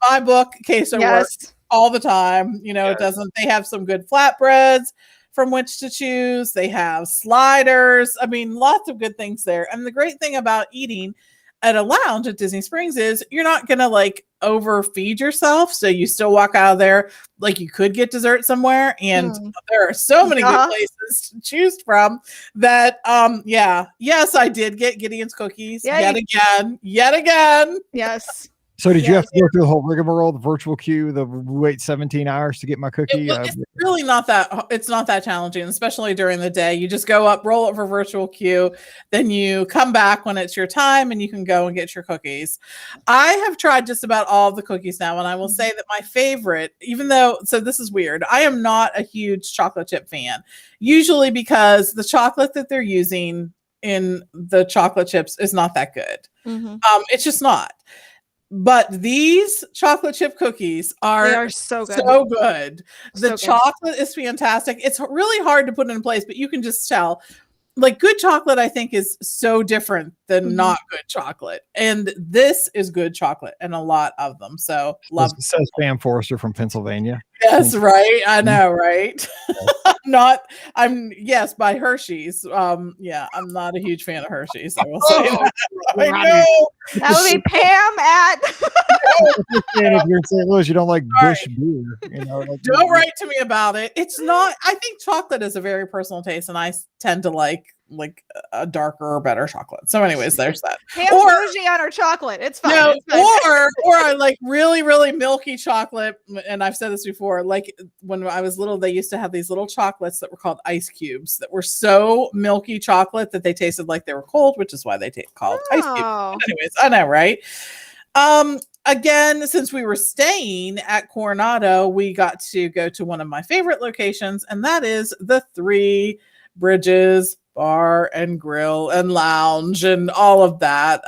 my book, queso works all the time. It doesn't, they have some good flatbreads from which to choose. They have sliders. I mean, lots of good things there. And the great thing about eating at a lounge at Disney Springs is you're not going to like overfeed yourself. So you still walk out of there like you could get dessert somewhere. And there are so many good places to choose from that. Yes, I did get Gideon's cookies yet again. Yes. So did you have to go through the whole rigmarole, the virtual queue, the wait 17 hours to get my cookie? It's really not that challenging, especially during the day. You just go up, roll it for virtual queue, then you come back when it's your time and you can go and get your cookies. I have tried just about all of the cookies now, and I will say that my favorite, so this is weird, I am not a huge chocolate chip fan, usually because the chocolate that they're using in the chocolate chips is not that good. It's just not. But these chocolate chip cookies are so good. The chocolate is fantastic. It's really hard to put in place, but you can just tell. Like good chocolate, I think, is so different than not good chocolate. And this is good chocolate and a lot of them. So love it. Says Pam Forrester from Pennsylvania. Yes, right. I know, right? By Hershey's. I'm not a huge fan of Hershey's. I will say that. I know. That would be Pam at if you're in St. Louis, you don't like Bush beer. Don't write to me about it. It's not, I think chocolate is a very personal taste, and I tend to like a darker or better chocolate. So anyways, there's that. Pam's bougie on her chocolate. It's fine. No, or I like really, really milky chocolate. And I've said this before, like when I was little, they used to have these little chocolates that were called ice cubes that were so milky chocolate that they tasted like they were cold, which is why they called ice cubes. Anyways, I know, right? Again, since we were staying at Coronado, we got to go to one of my favorite locations, and that is the Three Bridges Bar and Grill and Lounge and all of that.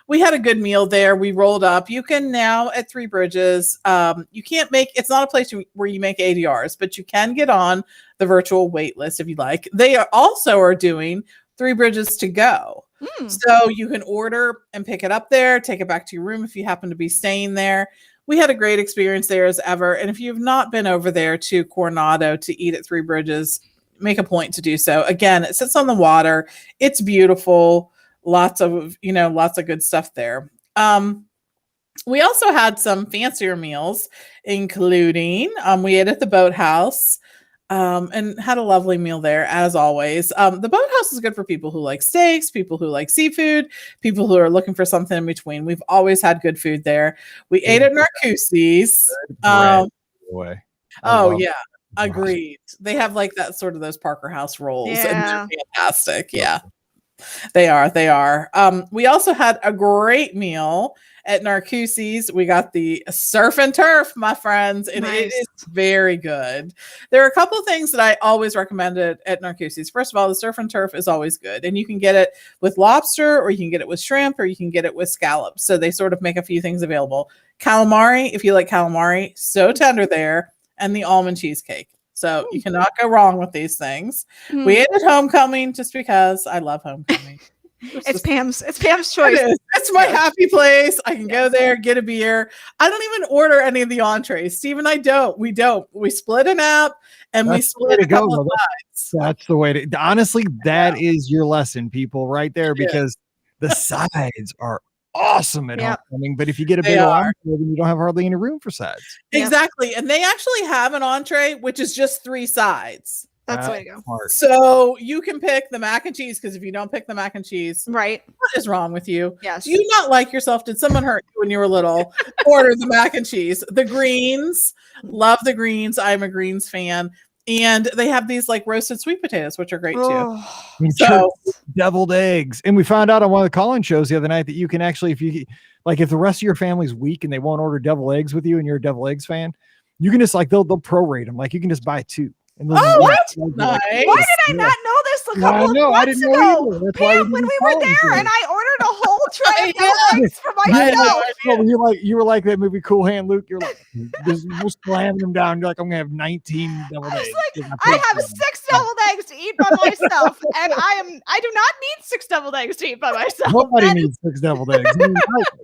We had a good meal there. We rolled up. You can now at Three Bridges, it's not a place where you make ADRs, but you can get on the virtual wait list if you like. They are doing Three Bridges to go. So you can order and pick it up there, take it back to your room if you happen to be staying there. We had a great experience there as ever. And if you've not been over there to Coronado to eat at Three Bridges, make a point to do so. Again, it sits on the water. It's beautiful. Lots of good stuff there. We also had some fancier meals, including we ate at the Boathouse. And had a lovely meal there as always. The Boathouse is good for people who like steaks, people who like seafood, people who are looking for something in between. We've always had good food there. We ate at Narcoossee's. Agreed. They have like that sort of those Parker House rolls, and they're fantastic. Yeah, they are. We also had a great meal at Narcoossee's. We got the surf and turf, my friends, and it is very good. There are a couple of things that I always recommended at Narcoossee's. First of all, the surf and turf is always good, and you can get it with lobster, or you can get it with shrimp, or you can get it with scallops. So they sort of make a few things available. Calamari, if you like calamari, so tender there, and the almond cheesecake. So you cannot go wrong with these things. We ate at Homecoming just because I love Homecoming. It's Pam's choice. It's my happy place. I can go there, get a beer. I don't even order any of the entrees. Steve and I don't. We don't. We split an app and we split a couple of sides. That's the way to. Honestly, that is your lesson, people, right there, because the sides are awesome at Homecoming, but if you get a big entree, then you don't have hardly any room for sides. Exactly, and they actually have an entree which is just 3 sides. That's the way to go. Smart. So you can pick the mac and cheese, because if you don't pick the mac and cheese, right, what is wrong with you? Yes. Do you not like yourself? Did someone hurt you when you were little? Order the mac and cheese. The greens, love the greens. I'm a greens fan. And they have these like roasted sweet potatoes, which are great too. So deviled eggs. And we found out on one of the call-in shows the other night that you can actually, if the rest of your family's weak and they won't order deviled eggs with you and you're a deviled eggs fan, you can just they'll prorate them. Like you can just buy 2. And what? Nice. Why did I not know this a couple of months ago? Pam, when we were there and I ordered a whole tray of deviled eggs for myself. You were like that movie Cool Hand Luke. You're like, just slamming them down. You're like, I'm gonna have 19 deviled eggs. I have 6 deviled eggs to eat by myself, and I do not need 6 deviled eggs to eat by myself. Nobody needs 6 deviled eggs. I mean,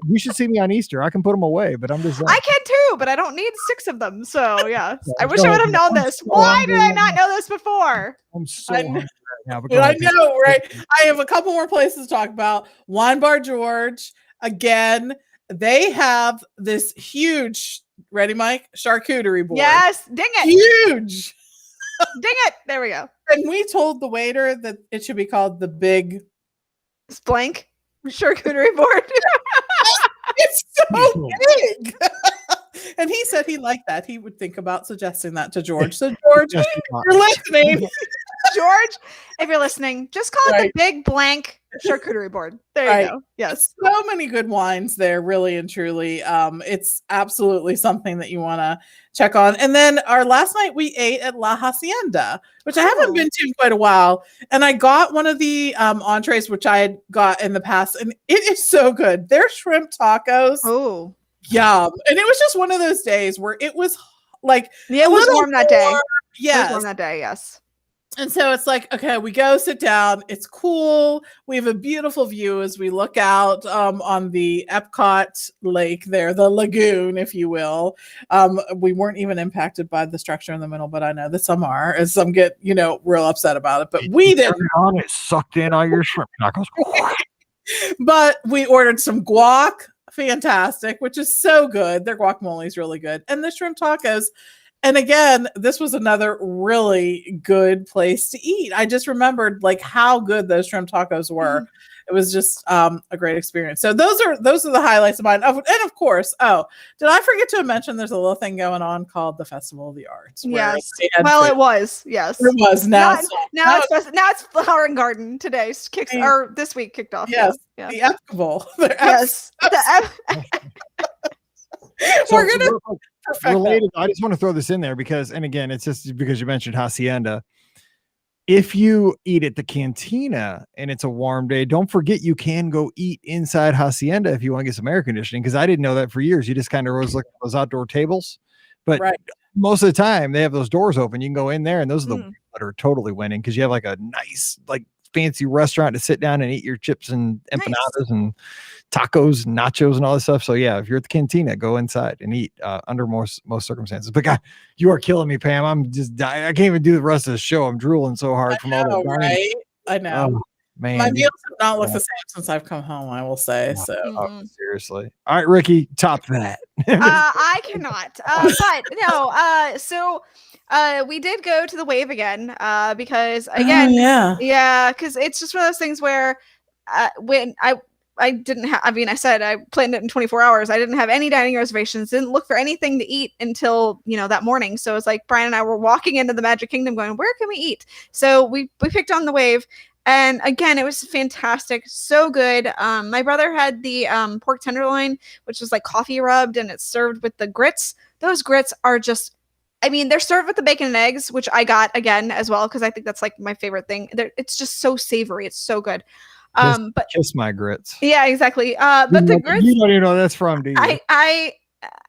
you should see me on Easter. I can put them away, but I'm just saying. I can too, but I don't need 6 of them. So yeah, I wish I would have known this. Why did I not know this before? I'm so hungry right now. I know, right? I have a couple more places to talk about. Wine Bar George, again, they have this huge, ready, Mike? Charcuterie board. Yes, ding it. Huge. Ding it. There we go. And we told the waiter that it should be called the big blank charcuterie board. It's so big. And he said he liked that. He would think about suggesting that to George. So George, if you're listening. George, if you're listening, just call it the big blank charcuterie board. There you go. Yes. So many good wines there, really and truly. It's absolutely something that you want to check on. And then our last night we ate at La Hacienda, which I haven't been to in quite a while. And I got one of the entrees, which I had got in the past, and it is so good. Their shrimp tacos. Oh. Yum. And it was just one of those days where it was like it was warm that day. Yes. It was warm that day, yes. And so it's like, okay, we go sit down. It's cool. We have a beautiful view as we look out on the Epcot lake there, the lagoon, if you will. We weren't even impacted by the structure in the middle, but I know that some are, and some get, real upset about it. But we didn't. It sucked in all your shrimp tacos. But we ordered some guac. Fantastic, which is so good. Their guacamole is really good. And the shrimp tacos. And again, this was another really good place to eat. I just remembered like how good those shrimp tacos were. Mm-hmm. It was just a great experience. So those are the highlights of mine. Oh, and of course, did I forget to mention there's a little thing going on called the Festival of the Arts? Yes. Well, it was. Yes. It was. Now it's Flower and Garden today. Or this week kicked off. Yes. Yeah. The Festival. Yes. We're gonna related. I just want to throw this in there because, and again, it's just because you mentioned Hacienda. If you eat at the cantina and it's a warm day, don't forget you can go eat inside Hacienda if you want to get some air conditioning. Because I didn't know that for years. You just kind of always look at those outdoor tables, but most of the time they have those doors open. You can go in there, and those are the ones that are totally winning because you have like a nice, like fancy restaurant to sit down and eat your chips and empanadas and tacos and nachos and all this stuff. So yeah, if you're at the cantina, go inside and eat under most circumstances. But God, you are killing me, Pam. I'm just dying. I can't even do the rest of the show. I'm drooling so hard from all that. Right? I know. Oh, man, my meals have not looked the same since I've come home, I will say. So seriously. All right, Ricky, top that. I cannot. But no, so we did go to the Wave again because again, because it's just one of those things where when I didn't have, I said I planned it in 24 hours. I didn't have any dining reservations, didn't look for anything to eat until, that morning. So it's like Brian and I were walking into the Magic Kingdom going, where can we eat? So we picked on the Wave. And again, it was fantastic. So good. My brother had the pork tenderloin, which was like coffee rubbed, and it's served with the grits. Those grits are just, they're served with the bacon and eggs, which I got again as well, because I think that's like my favorite thing. It's just so savory. It's so good. But kiss my grits. Yeah, exactly. But the grits, you don't even know where that's from, do you?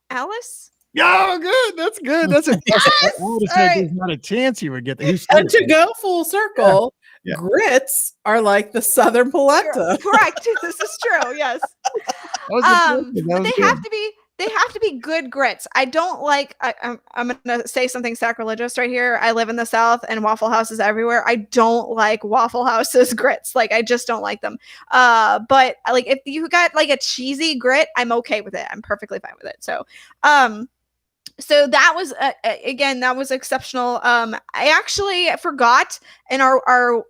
Alice. Yeah, good. That's good. That's a. Yes! I would have said there's not a chance you would get that. And to go full circle, grits are like the Southern polenta. Correct. This is true. Yes. But they have to be good grits. I don't like, I'm going to say something sacrilegious right here. I live in the South and Waffle Houses everywhere. I don't like Waffle House's grits. Like, I just don't like them. But like, if you got like a cheesy grit, I'm okay with it. I'm perfectly fine with it. So, so that was, again, that was exceptional. I actually forgot, and our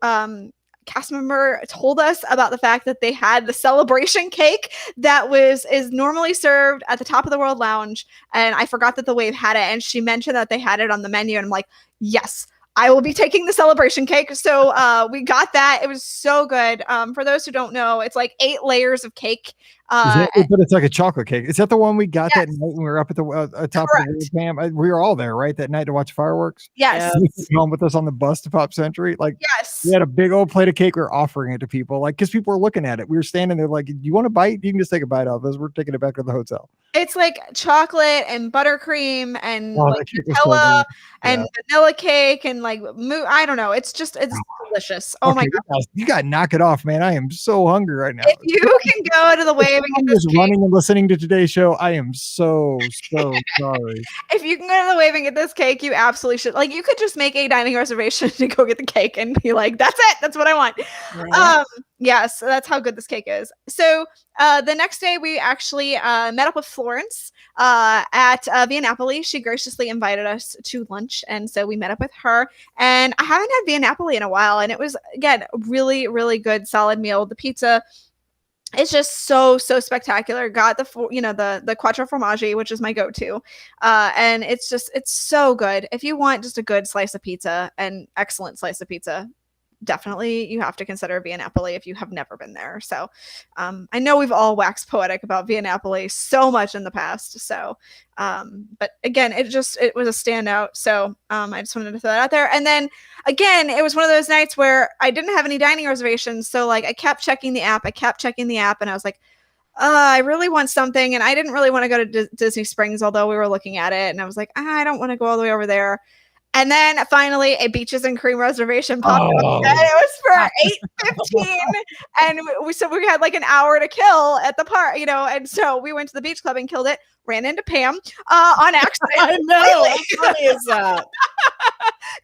cast member told us about the fact that they had the celebration cake that is normally served at the Top of the World Lounge, and I forgot that the Wave had it, and she mentioned that they had it on the menu, and I'm like, yes, I will be taking the celebration cake. So we got that. It was so good. For those who don't know, it's like 8 layers of cake. But it's like a chocolate cake. Is that the one we got that night when we were up at the top Correct. of the cam? We were all there, right? That night to watch fireworks? Yes. You came home with us on the bus to Pop Century. Like, Yes. we had a big old plate of cake. We were offering it to people, like, because people were looking at it. We were standing there like, do you want a bite? You can just take a bite of us. We're taking it back to the hotel. It's like chocolate and buttercream and Oh, like Nutella and vanilla cake and like I don't know. It's delicious. Oh my god! You got to knock it off, man. I am so hungry right now. If you can go to the Wave and get this cake, running and listening to today's show, I am so sorry. If you can go to the Wave and get this cake, you absolutely should. Like, you could just make a dining reservation to go get the cake and be like, "That's it. That's what I want." Right. Yes, that's how good this cake is. So the next day, we actually met up with Florence at Via Napoli. She graciously invited us to lunch, and so we met up with her. And I haven't had Via Napoli in a while, and it was, again, really, really good, solid meal. The pizza, it's just so spectacular. Got the quattro formaggi, which is my go-to, and it's so good. If you want just a good slice of pizza, an excellent slice of pizza, definitely you have to consider Via Napoli if you have never been there. So I know we've all waxed poetic about Via Napoli so much in the past. So but again, it was a standout. So I just wanted to throw that out there. And then again, it was one of those nights where I didn't have any dining reservations. So like I kept checking the app. And I was like, I really want something. And I didn't really want to go to Disney Springs, although we were looking at it. And I was like, I don't want to go all the way over there. And then finally, a Beaches and Cream reservation popped up, and it was for 8:15, and we had like an hour to kill at the park, and so we went to the beach club and killed it. Ran into Pam on accident. I know. How funny is that?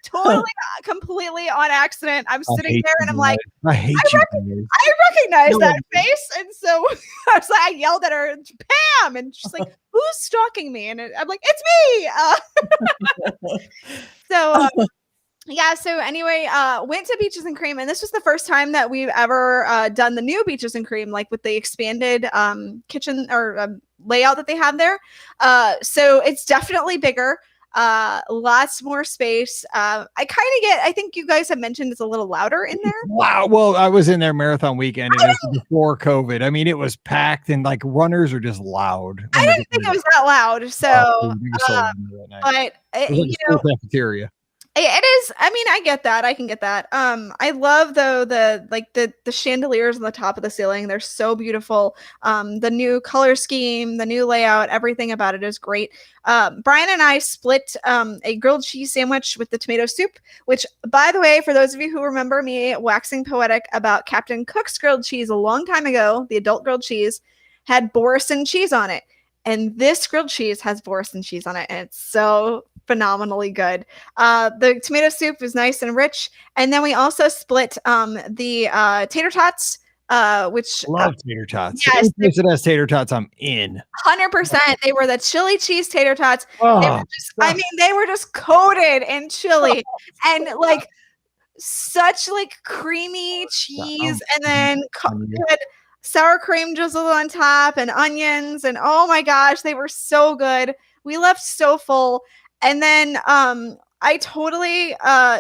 Totally, completely on accident. I'm sitting there and I'm like, I hate you. I recognize that face, and so I yelled at her, Pam, and she's like, "Who's stalking me?" And I'm like, "It's me." So anyway, went to Beaches and Cream, and this was the first time that we've ever done the new Beaches and Cream, like with the expanded kitchen or layout that they have there. So it's definitely bigger, lots more space. I think you guys have mentioned it's a little louder in there. Wow. Well, I was in there marathon weekend, and it was before COVID. I mean, it was packed, and like runners are just loud. I didn't think it was that loud. So, but cafeteria. It is. I mean, I get that. I can get that. I love though the chandeliers on the top of the ceiling. They're so beautiful. The new color scheme, the new layout, everything about it is great. Brian and I split a grilled cheese sandwich with the tomato soup, which, by the way, for those of you who remember me waxing poetic about Captain Cook's grilled cheese a long time ago, the adult grilled cheese had Boursin cheese on it. And this grilled cheese has Boursin cheese on it, and it's so phenomenally good. The tomato soup is nice and rich, and then we also split the tater tots, which love tater tots. Yes, any place that has tater tots, I'm in. 100%. They were the chili cheese tater tots. Oh, they were just coated in chili and like such like creamy cheese, and then had sour cream drizzled on top and onions, and oh my gosh, they were so good. We left so full. And then I totally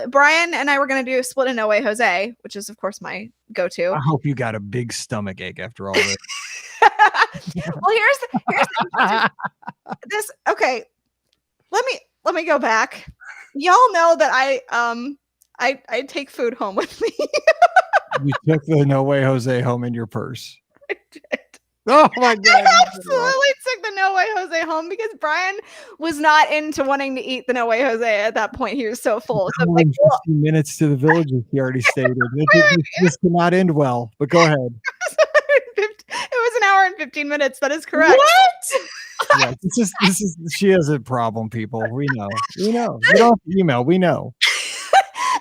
Brian and I were gonna do split a No Way Jose, which is of course my go-to. I hope you got a big stomach ache after all this. Well, here's this. Okay, let me go back. Y'all know that I take food home with me. You took the No Way Jose home in your purse. I did. Oh my god! I absolutely took the No Way Jose home because Brian was not into wanting to eat the No Way Jose at that point. He was so full. So 15 minutes to the villages, he already stated. This cannot end well, but go ahead. It was an hour and 15 minutes. That is correct. What? Yeah, this is she has a problem, people. We know. You don't have to email. We know.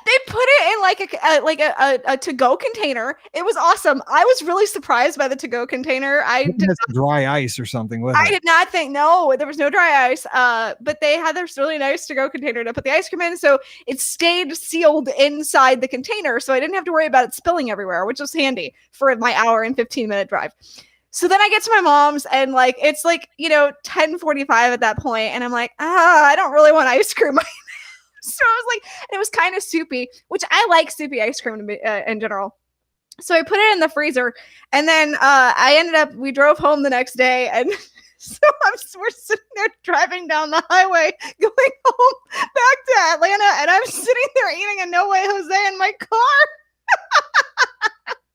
They put it in a to-go container. It was awesome. I was really surprised by the to-go container. I did not, dry ice or something with it. I did not think, no, there was no dry ice. But they had this really nice to-go container to put the ice cream in, so it stayed sealed inside the container, so I didn't have to worry about it spilling everywhere, which was handy for my hour and 15-minute drive. So then I get to my mom's, and it's 10:45 at that point, and I'm like, I don't really want ice cream. So I was like, and it was kind of soupy, which I like soupy ice cream in general. So I put it in the freezer, and then we drove home the next day, and so we're sitting there driving down the highway going home back to Atlanta, and I'm sitting there eating a No Way Jose in my car.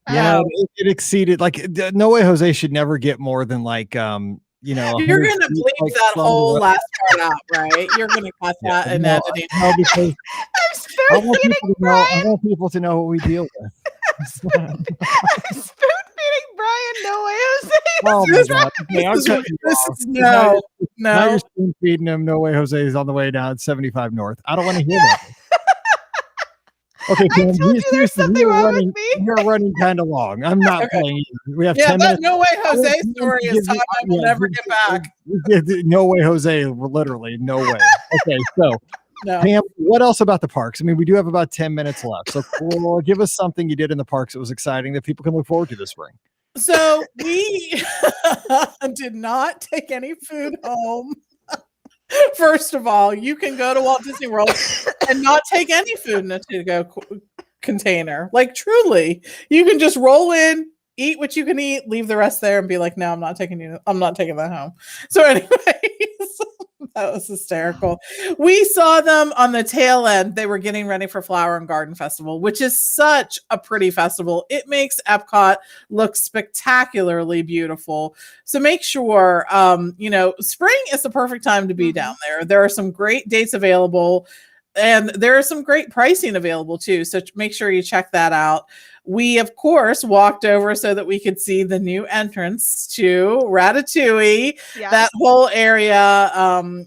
Yeah, it exceeded, like, No Way Jose should never get more than like you know, you're gonna bleep like, that whole last part out, right? You're gonna cut that and editing. No, because I'm spoon feeding Brian. I want people to know what we deal with. I'm spoon feeding Brian No Way Jose. Oh my God. Okay, This is now no. you're spoon feeding him No Way Jose is on the way down 75 North. I don't want to hear that. Okay, I told you there's something wrong with me. You're running kind of long. I'm not playing either. We have 10 that minutes. No Way Jose story is time I will never get back. No Way Jose, literally, no way. Okay, so No. Pam, what else about the parks? I mean, we do have about 10 minutes left. So cool. Give us something you did in the parks that was exciting that people can look forward to this spring. So we did not take any food home. First of all, you can go to Walt Disney World and not take any food in a to-go container. Like, truly, you can just roll in, eat what you can eat, leave the rest there, and be like, "No, I'm not taking that home." So, anyways, that was hysterical. We saw them on the tail end. They were getting ready for Flower and Garden Festival, which is such a pretty festival. It makes Epcot look spectacularly beautiful. So make sure, spring is the perfect time to be down there. There are some great dates available, and there are some great pricing available too. So make sure you check that out. We, of course, walked over so that we could see the new entrance to Ratatouille. Yes. That whole area.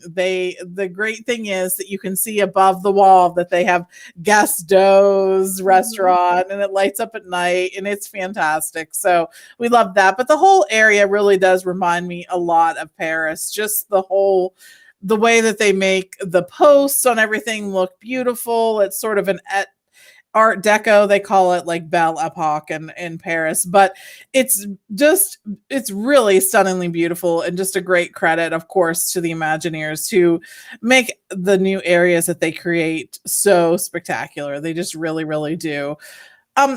The great thing is that you can see above the wall that they have Gaston's restaurant, and it lights up at night, and it's fantastic. So we love that. But the whole area really does remind me a lot of Paris. Just the way that they make the posts on everything look beautiful. It's sort of an Art Deco, they call it, like Belle Epoque in Paris, but it's really stunningly beautiful, and just a great credit, of course, to the Imagineers who make the new areas that they create so spectacular. They just really, really do.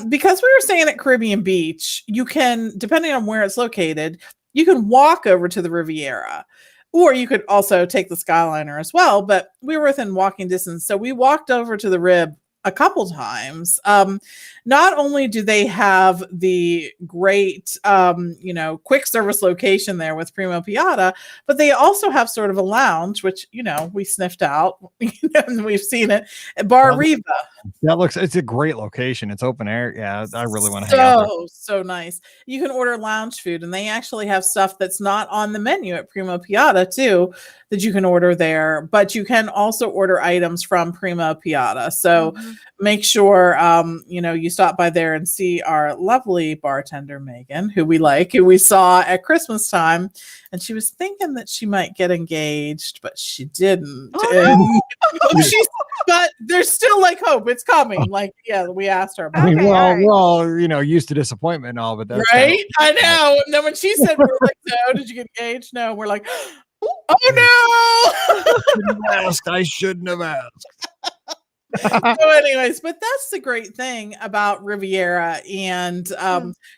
Because we were staying at Caribbean Beach, you can, depending on where it's located, you can walk over to the Riviera. Or you could also take the Skyliner as well, but we were within walking distance. So we walked over to the Rib a couple times. Not only do they have the great, quick service location there with Primo Piatti, but they also have sort of a lounge, which, we sniffed out and we've seen it at Bar Riva. It's a great location. It's open air. Yeah, I really want to hang out there. So nice. You can order lounge food, and they actually have stuff that's not on the menu at Primo Piatti too, that you can order there, but you can also order items from Primo Piatti. So make sure, you stop by there and see our lovely bartender, Megan, who we saw at Christmas time, and she was thinking that she might get engaged, but she didn't. But there's still like hope. It's coming. Like, yeah, we asked her about I mean, it. we're all, used to disappointment and all, but that's right. I know. And then when she said, we were like, "No, did you get engaged?" No, we're like, "Oh no!" I shouldn't have asked. So anyways, but that's the great thing about Riviera and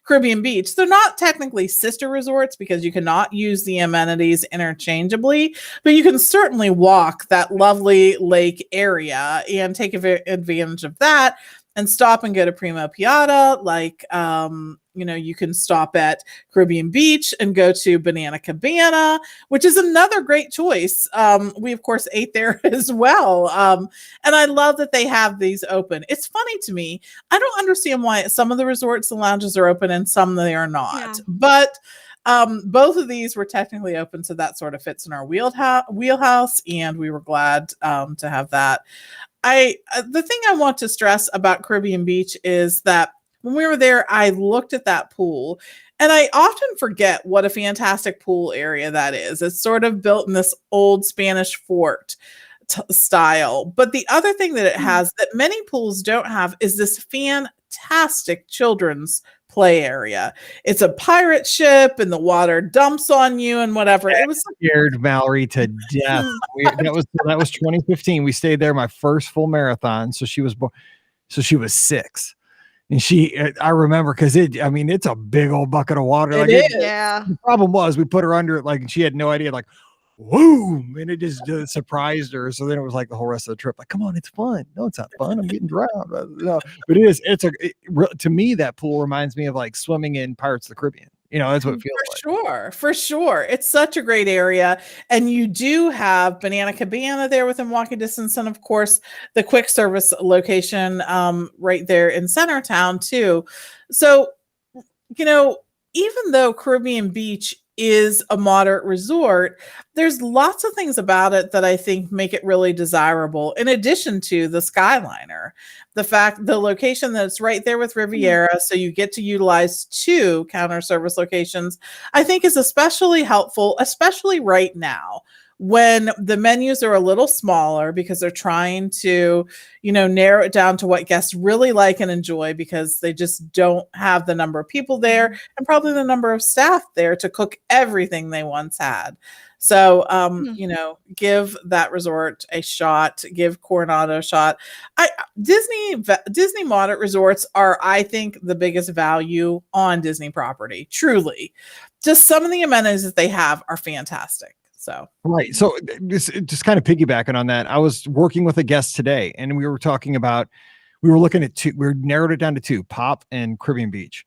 Caribbean Beach. They're not technically sister resorts because you cannot use the amenities interchangeably, but you can certainly walk that lovely lake area and take advantage of that and stop and go to Primo Piatti. Like, you can stop at Caribbean Beach and go to Banana Cabana, which is another great choice. We, of course, ate there as well. And I love that they have these open. It's funny to me. I don't understand why some of the resorts and lounges are open and some they are not. Yeah. But both of these were technically open, so that sort of fits in our wheelhouse, and we were glad to have that. The thing I want to stress about Caribbean Beach is that when we were there, I looked at that pool, and I often forget what a fantastic pool area that is. It's sort of built in this old Spanish fort style. But the other thing that it has that many pools don't have is this fantastic children's play area. It's a pirate ship, and the water dumps on you and whatever. It was scared Mallory to death. That was 2015. We stayed there my first full marathon. So she was 6. And I remember because it's a big old bucket of water. It Like is. Yeah. the problem was we put her under it, like, and she had no idea, like, boom, and it just surprised her. So then it was like the whole rest of the trip, like, come on, it's fun. No, it's not fun. I'm getting drowned. No, but it is. To me, that pool reminds me of like swimming in Pirates of the Caribbean. That's what it feels like. For sure. It's such a great area. And you do have Banana Cabana there within walking distance. And of course, the quick service location right there in Centertown too. So, even though Caribbean Beach is a moderate resort, there's lots of things about it that I think make it really desirable. In addition to the Skyliner, the location that's right there with Riviera, so you get to utilize 2 counter service locations, I think is especially helpful, especially right now when the menus are a little smaller because they're trying to, narrow it down to what guests really like and enjoy, because they just don't have the number of people there and probably the number of staff there to cook everything they once had. So, give that resort a shot, give Coronado a shot. Disney moderate resorts are, I think, the biggest value on Disney property. Truly, just some of the amenities that they have are fantastic. So, right. So just kind of piggybacking on that, I was working with a guest today and we were talking about, we were looking at 2, we narrowed it down to 2, Pop and Caribbean Beach.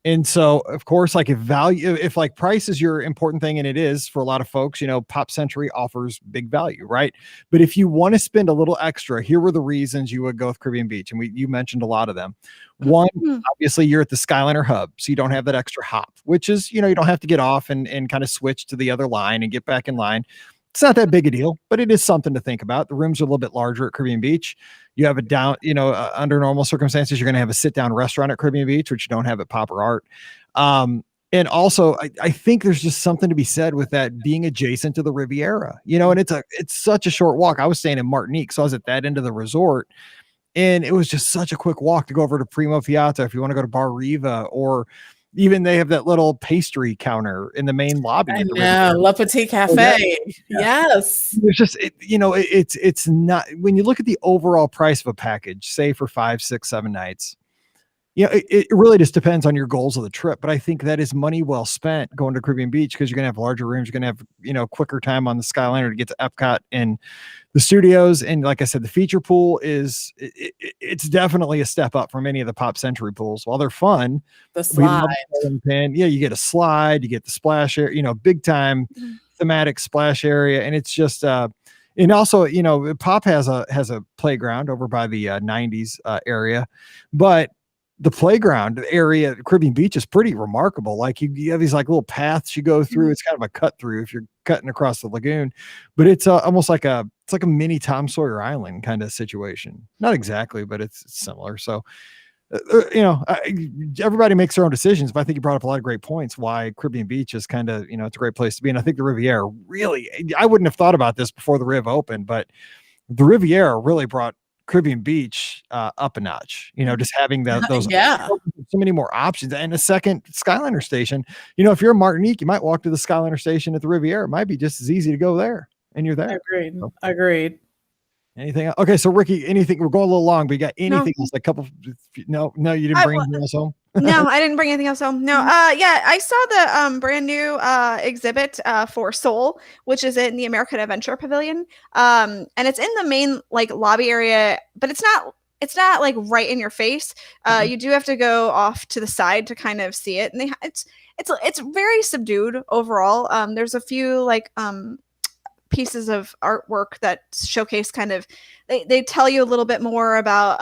And so, of course, like if like price is your important thing, and it is for a lot of folks, Pop Century offers big value, right? But if you want to spend a little extra, here were the reasons you would go with Caribbean Beach. And you mentioned a lot of them. One, obviously you're at the Skyliner hub, so you don't have that extra hop, which is, you don't have to get off and kind of switch to the other line and get back in line. It's not that big a deal, but it is something to think about. The rooms are a little bit larger at Caribbean Beach. You have under normal circumstances, you're going to have a sit-down restaurant at Caribbean Beach, which you don't have at Pop or Art. And also, I think there's just something to be said with that being adjacent to the Riviera, and it's such a short walk. I was staying in Martinique, so I was at that end of the resort, and it was just such a quick walk to go over to Primo Fiata if you want to go to Bar Riva, or even they have that little pastry counter in the main lobby. I know, Le Petit Cafe. Yes. There's just, it's not, when you look at the overall price of a package, say for 5, 6, 7 nights, it really just depends on your goals of the trip. But I think that is money well spent going to Caribbean Beach, because you're going to have larger rooms. You're going to have, quicker time on the Skyliner to get to Epcot and the studios. And like I said, the feature pool it's definitely a step up from any of the Pop Century pools. While they're fun, the slide, you get a slide, you get the splash area, big time thematic splash area. And it's just, and also, Pop has a playground over by the 90s area, but the playground area at Caribbean Beach is pretty remarkable. Like you have these like little paths you go through. It's kind of a cut through if you're cutting across the lagoon, but it's almost like a mini Tom Sawyer Island kind of situation. Not exactly, but it's similar. So, everybody makes their own decisions, but I think you brought up a lot of great points why Caribbean Beach is kind of, it's a great place to be. And I think the Riviera really, I wouldn't have thought about this before the Riv opened, but the Riviera really brought Caribbean Beach up a notch, just having those so many more options, and a second Skyliner station. If you're in Martinique, you might walk to the Skyliner station at the Riviera. It might be just as easy to go there, and you're there. Agreed. Anything else? Okay, so Ricky, anything? We're going a little long, but you got anything else? A couple? No, you didn't bring anything else home. No, I didn't bring anything else home. No, yeah, I saw the brand new exhibit for Soul, which is in the American Adventure Pavilion. And it's in the main like lobby area, but it's not like right in your face. You do have to go off to the side to kind of see it, and it's very subdued overall. There's a few like pieces of artwork that showcase kind of they tell you a little bit more about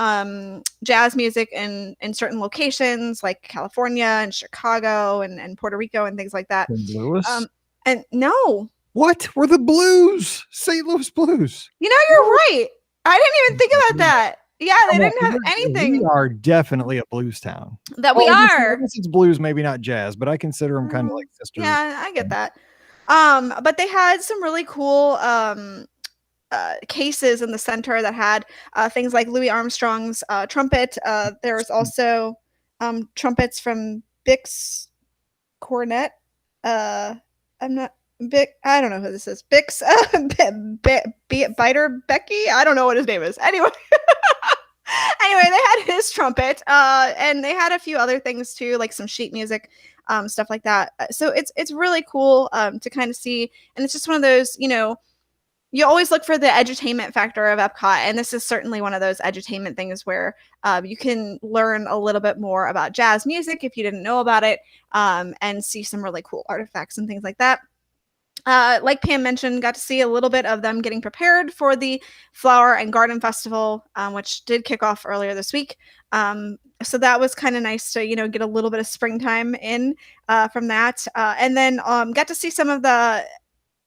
jazz music in certain locations like California and Chicago and Puerto Rico and things like that. St. Louis? And no. What were the Blues? St. Louis Blues. You're right. I didn't even think about that. Yeah, they didn't have anything. We are definitely a blues town. We are. I guess it's blues, maybe not jazz, but I consider them kind of like sisters. Yeah, I get that. But they had some really cool cases in the center that had things like Louis Armstrong's trumpet. There's also trumpets from Vick's cornet. I'm not Vick. I don't know who this is. Vick's Biter Becky. I don't know what his name is. Anyway. Anyway, they had his trumpet, and they had a few other things too, like some sheet music, stuff like that. So it's really cool to kind of see, and it's just one of those, you always look for the edutainment factor of Epcot, and this is certainly one of those edutainment things where you can learn a little bit more about jazz music if you didn't know about it, and see some really cool artifacts and things like that. Like Pam mentioned, got to see a little bit of them getting prepared for the Flower and Garden Festival, which did kick off earlier this week. So that was kind of nice to, get a little bit of springtime in from that. And then got to see some of the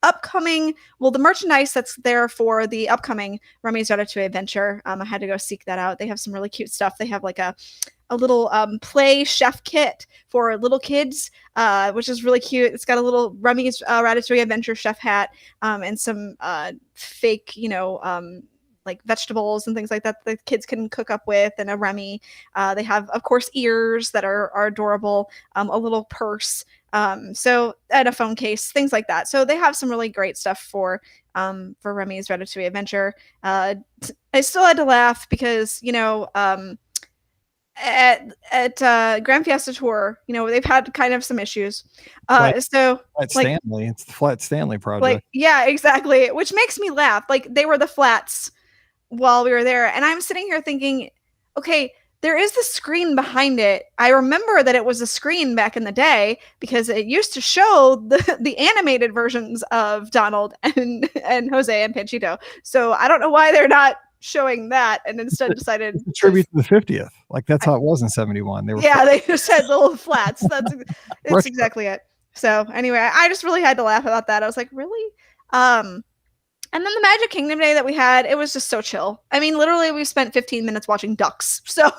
the merchandise that's there for the upcoming Remy's Ratatouille Adventure. I had to go seek that out. They have some really cute stuff. They have like a little play chef kit for little kids, which is really cute. It's got a little Remy's Ratatouille Adventure chef hat, and some fake, like vegetables and things like that the kids can cook up with, and a Remy. They have, of course, ears that are adorable, a little purse, and a phone case, things like that. So they have some really great stuff for Remy's Ratatouille Adventure. I still had to laugh because, at Grand Fiesta Tour, they've had kind of some issues. Stanley, it's the Flat Stanley project. Yeah, exactly. Which makes me laugh. Like, they were the flats while we were there, and I'm sitting here thinking, okay, there is the screen behind it. I remember that it was a screen back in the day because it used to show the animated versions of Donald and Jose and Panchito. So I don't know why they're not showing that and instead decided to tribute to the 50th. Like, that's how it was in 71. They just had little flats. It's exactly it. So anyway, I just really had to laugh about that. I was like, really? And then the Magic Kingdom day that we had, it was just so chill. I mean, literally we spent 15 minutes watching ducks. So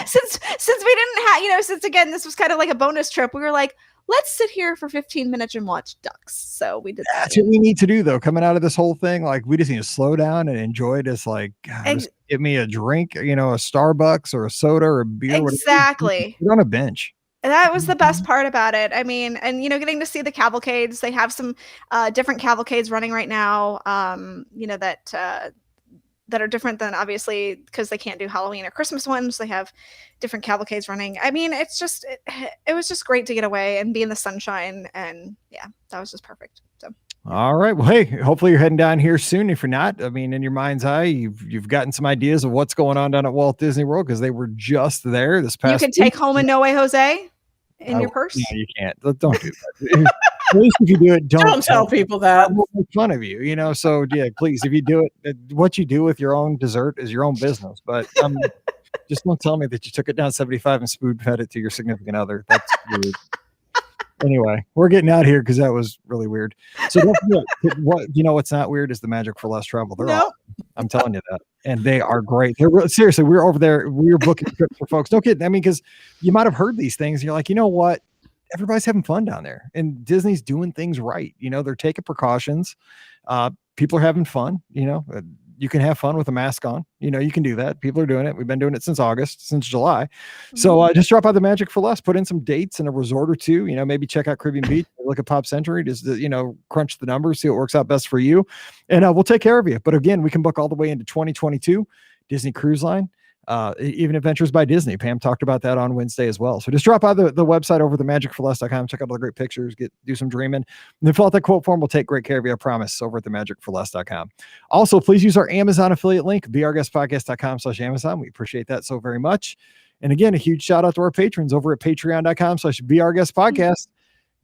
since we didn't have, since again, this was kind of like a bonus trip, we were like, let's sit here for 15 minutes and watch ducks. So we did that. That's what we need to do, though. Coming out of this whole thing, like, we just need to slow down and enjoy this. Like, just give me a drink, a Starbucks or a soda or a beer. Exactly. We're on a bench. That was the best part about it. I mean, and getting to see the cavalcades. They have some different cavalcades running right now. That are different than, obviously, because they can't do Halloween or Christmas ones. They have different cavalcades running. I mean, it's just it was just great to get away and be in the sunshine, and yeah, that was just perfect. So. All right. Well, hey, hopefully you're heading down here soon. If you're not, I mean, in your mind's eye, you've gotten some ideas of what's going on down at Walt Disney World, because they were just there this past. You can take home a No Way Jose in your purse. No, you can't. Don't do that. At least if you do it, don't tell people that. We'll make fun of you, So yeah, please, if you do it, what you do with your own dessert is your own business. But just don't tell me that you took it down 75 and spoon fed it to your significant other. That's weird. Anyway, we're getting out here because that was really weird. So don't forget, what's not weird is the Magic for Less travel. They're awesome. I'm telling you that. And they are great. They're seriously, we're over there. We're booking trips for folks. Don't kid. I mean, because you might have heard these things. And you're like, you know what? Everybody's having fun down there, and Disney's doing things right. They're taking precautions. People are having fun. You can have fun with a mask on. You can do that. People are doing it. We've been doing it since July. So just drop out the Magic for Less, put in some dates and a resort or two, maybe check out Caribbean Beach, look at Pop Century, just, crunch the numbers, see what works out best for you. And we'll take care of you. But again, we can book all the way into 2022, Disney Cruise Line. Even Adventures by Disney. Pam talked about that on Wednesday as well. So just drop by the website over the magicforless.com, check out all the great pictures, do some dreaming, and then fill out that quote form. We'll take great care of you, I promise, over at the magicforless.com. Also, please use our Amazon affiliate link, beourguestpodcast.com/Amazon. We appreciate that so very much. And again, a huge shout out to our patrons over at patreon.com/beourguestpodcast.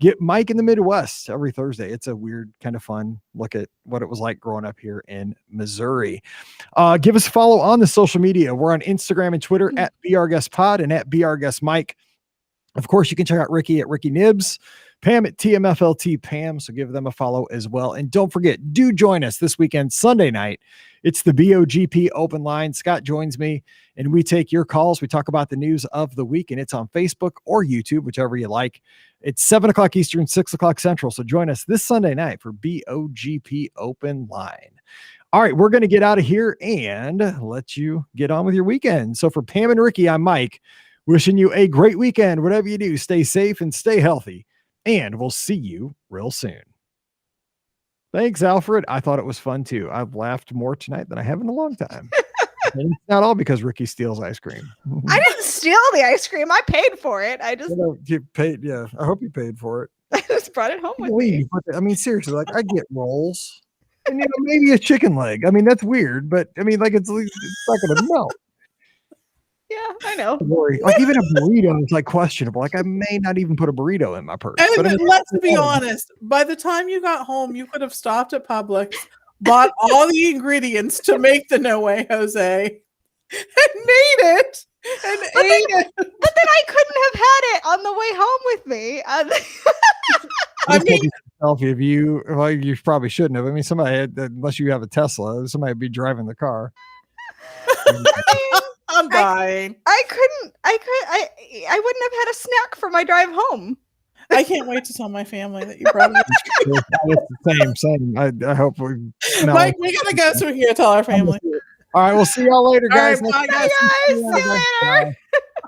Get Mike in the Midwest every Thursday. It's a weird, kind of fun look at what it was like growing up here in Missouri. Give us a follow on the social media. We're on Instagram and Twitter at BeOurGuestPod and at BeOurGuestMike. Of course, you can check out Ricky at Ricky Nibs, Pam at TMFLT Pam. So give them a follow as well. And don't forget, do join us this weekend, Sunday night. It's the BOGP open line. Scott joins me and we take your calls. We talk about the news of the week, and it's on Facebook or YouTube, whichever you like. It's 7:00 Eastern, 6:00 Central. So join us this Sunday night for BOGP open line. All right, we're going to get out of here and let you get on with your weekend. So for Pam and Ricky, I'm Mike, wishing you a great weekend. Whatever you do, stay safe and stay healthy. And we'll see you real soon. Thanks, Alfred. I thought it was fun too. I've laughed more tonight than I have in a long time. And it's not all because Ricky steals ice cream. I didn't steal the ice cream. I paid for it. I just You paid, yeah. I hope you paid for it. I just brought it home with me. I mean, seriously, like I get rolls, and maybe a chicken leg. I mean, that's weird, but I mean, like it's not gonna melt. Yeah, I know. Like even a burrito is like questionable. Like I may not even put a burrito in my purse. And But I mean, let's be honest. By the time you got home, you could have stopped at Publix, bought all the ingredients to make the No Way Jose, and made it and ate it. But then I couldn't have had it on the way home with me. I mean, selfie of you. Well, you probably shouldn't have. I mean, somebody had, unless you have a Tesla, somebody would be driving the car. I'm dying. I wouldn't have had a snack for my drive home. I can't wait to tell my family that you brought it. It's same. I hope we. No. Mike, we gotta go so we can go tell our family. All right, we'll see y'all later, guys. All right, bye, guys. Bye, guys. See you later. Bye.